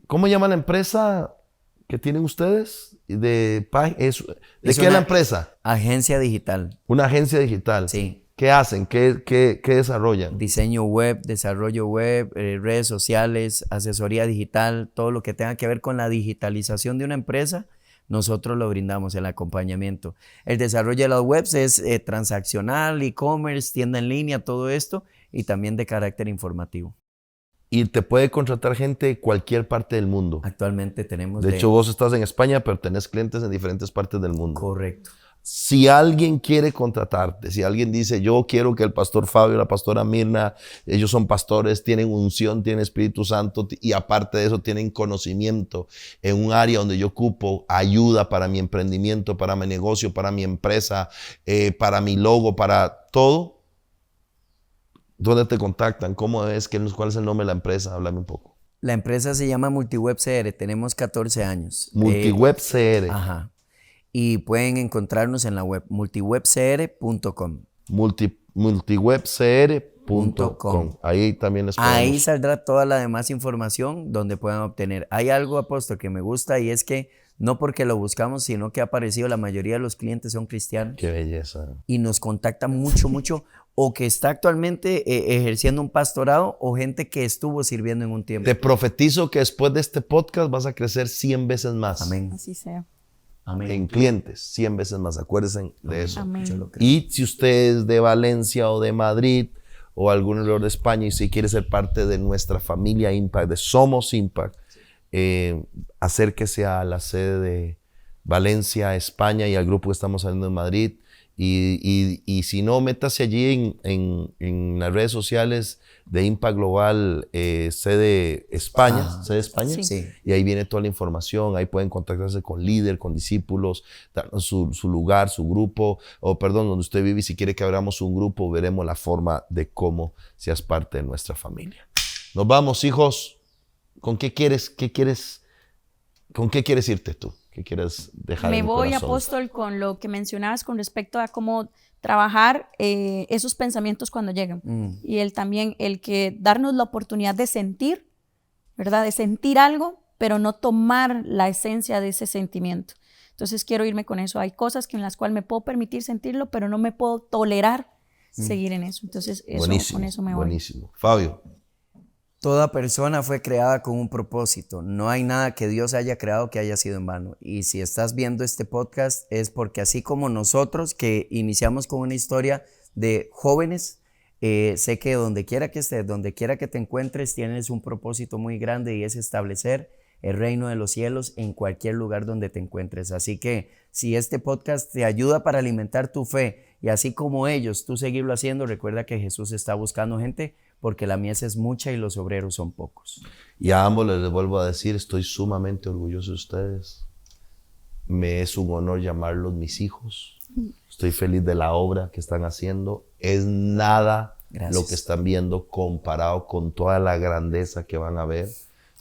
S1: ¿Cómo llama la empresa que tienen ustedes? ¿De qué es la empresa?
S3: Agencia digital.
S1: Una agencia digital.
S3: Sí.
S1: ¿Qué hacen? ¿Qué desarrollan?
S3: Diseño web, desarrollo web, redes sociales, asesoría digital, todo lo que tenga que ver con la digitalización de una empresa, nosotros lo brindamos, el acompañamiento. El desarrollo de las webs es transaccional, e-commerce, tienda en línea, todo esto, y también de carácter informativo.
S1: Y te puede contratar gente de cualquier parte del mundo.
S3: Actualmente tenemos...
S1: De hecho, vos estás en España, pero tenés clientes en diferentes partes del mundo.
S3: Correcto.
S1: Si alguien quiere contratarte, si alguien dice, yo quiero que el pastor Fabio, la pastora Mirna, ellos son pastores, tienen unción, tienen Espíritu Santo y aparte de eso tienen conocimiento en un área donde yo ocupo ayuda para mi emprendimiento, para mi negocio, para mi empresa, para mi logo, para todo, ¿dónde te contactan? ¿Cómo es? ¿Cuál es el nombre de la empresa? Háblame un poco.
S3: La empresa se llama Multiweb CR, tenemos 14 años.
S1: Multiweb CR.
S3: Ajá. Y pueden encontrarnos en la web multiwebcr.com.
S1: Multiwebcr.com. Ahí también les podemos.
S3: Ahí saldrá toda la demás información donde puedan obtener. Hay algo, apóstol, que me gusta y es que no porque lo buscamos, sino que ha aparecido, la mayoría de los clientes son cristianos.
S1: Qué belleza.
S3: Y nos contactan mucho, o que está actualmente ejerciendo un pastorado o gente que estuvo sirviendo en un tiempo.
S1: Te profetizo que después de este podcast vas a crecer 100 veces más.
S3: Amén.
S2: Así sea.
S3: Amén.
S1: En clientes, 100 veces más. Acuérdense de eso.
S2: Amén.
S3: Yo lo creo.
S1: Y si usted es de Valencia o de Madrid o algún lugar de España y si quiere ser parte de nuestra familia Impact, de Somos Impact, acérquese a la sede de Valencia, España y al grupo que estamos saliendo en Madrid. Y si no, métase allí en las redes sociales de Impact Global, sede España, sede España,
S3: Sí.
S1: y ahí viene toda la información. Ahí pueden contactarse con líder, con discípulos, darnos su lugar, su grupo, donde usted vive. Y si quiere que abramos un grupo, veremos la forma de cómo seas parte de nuestra familia. Nos vamos, hijos. ¿Con qué quieres irte tú? que quieres dejar
S2: Me
S1: en el
S2: voy,
S1: corazón?
S2: apóstol, con lo que mencionabas con respecto a cómo trabajar esos pensamientos cuando llegan. Y también el que darnos la oportunidad de sentir, ¿verdad? De sentir algo, pero no tomar la esencia de ese sentimiento. Entonces quiero irme con eso. Hay cosas en las cuales me puedo permitir sentirlo, pero no me puedo tolerar seguir en eso. Entonces con eso me voy.
S1: Buenísimo. Fabio.
S3: Toda persona fue creada con un propósito. No hay nada que Dios haya creado que haya sido en vano. Y si estás viendo este podcast es porque así como nosotros que iniciamos con una historia de jóvenes, sé que donde quiera que estés, donde quiera que te encuentres, tienes un propósito muy grande y es establecer el reino de los cielos en cualquier lugar donde te encuentres. Así que si este podcast te ayuda para alimentar tu fe y así como ellos, tú seguirlo haciendo, recuerda que Jesús está buscando gente porque la mies es mucha y los obreros son pocos.
S1: Y a ambos les vuelvo a decir, estoy sumamente orgulloso de ustedes. Me es un honor llamarlos mis hijos. Estoy feliz de la obra que están haciendo. Es nada lo que están viendo comparado con toda la grandeza que van a ver.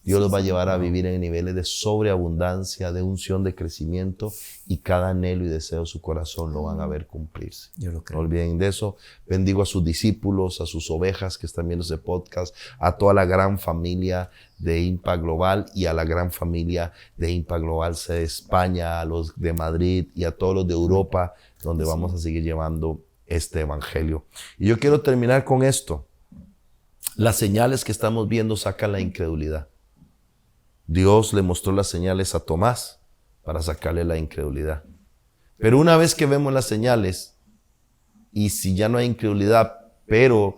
S1: Dios los va a llevar a vivir en niveles de sobreabundancia, de unción, de crecimiento, y cada anhelo y deseo de su corazón lo van a ver cumplirse.
S3: Yo lo creo.
S1: No olviden de eso. Bendigo a sus discípulos, a sus ovejas que están viendo este podcast, a toda la gran familia de Impact Global y a la gran familia de Impact Global de España, a los de Madrid y a todos los de Europa, donde vamos a seguir llevando este evangelio. Y yo quiero terminar con esto. Las señales que estamos viendo sacan la incredulidad. Dios le mostró las señales a Tomás para sacarle la incredulidad. Pero una vez que vemos las señales, y si ya no hay incredulidad, pero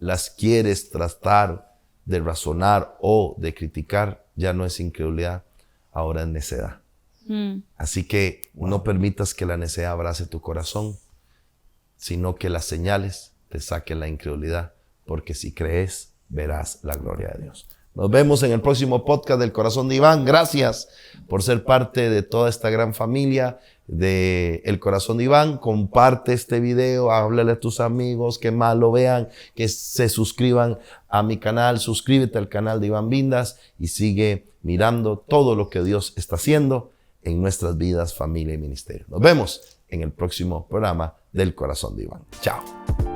S1: las quieres tratar de razonar o de criticar, ya no es incredulidad, ahora es necedad. Así que no permitas que la necedad abrace tu corazón, sino que las señales te saquen la incredulidad, porque si crees, verás la gloria de Dios. Nos vemos en el próximo podcast del Corazón de Iván. Gracias por ser parte de toda esta gran familia de El Corazón de Iván. Comparte este video, háblale a tus amigos, que más lo vean, que se suscriban a mi canal. Suscríbete al canal de Iván Vindas y sigue mirando todo lo que Dios está haciendo en nuestras vidas, familia y ministerio. Nos vemos en el próximo programa del Corazón de Iván. Chao.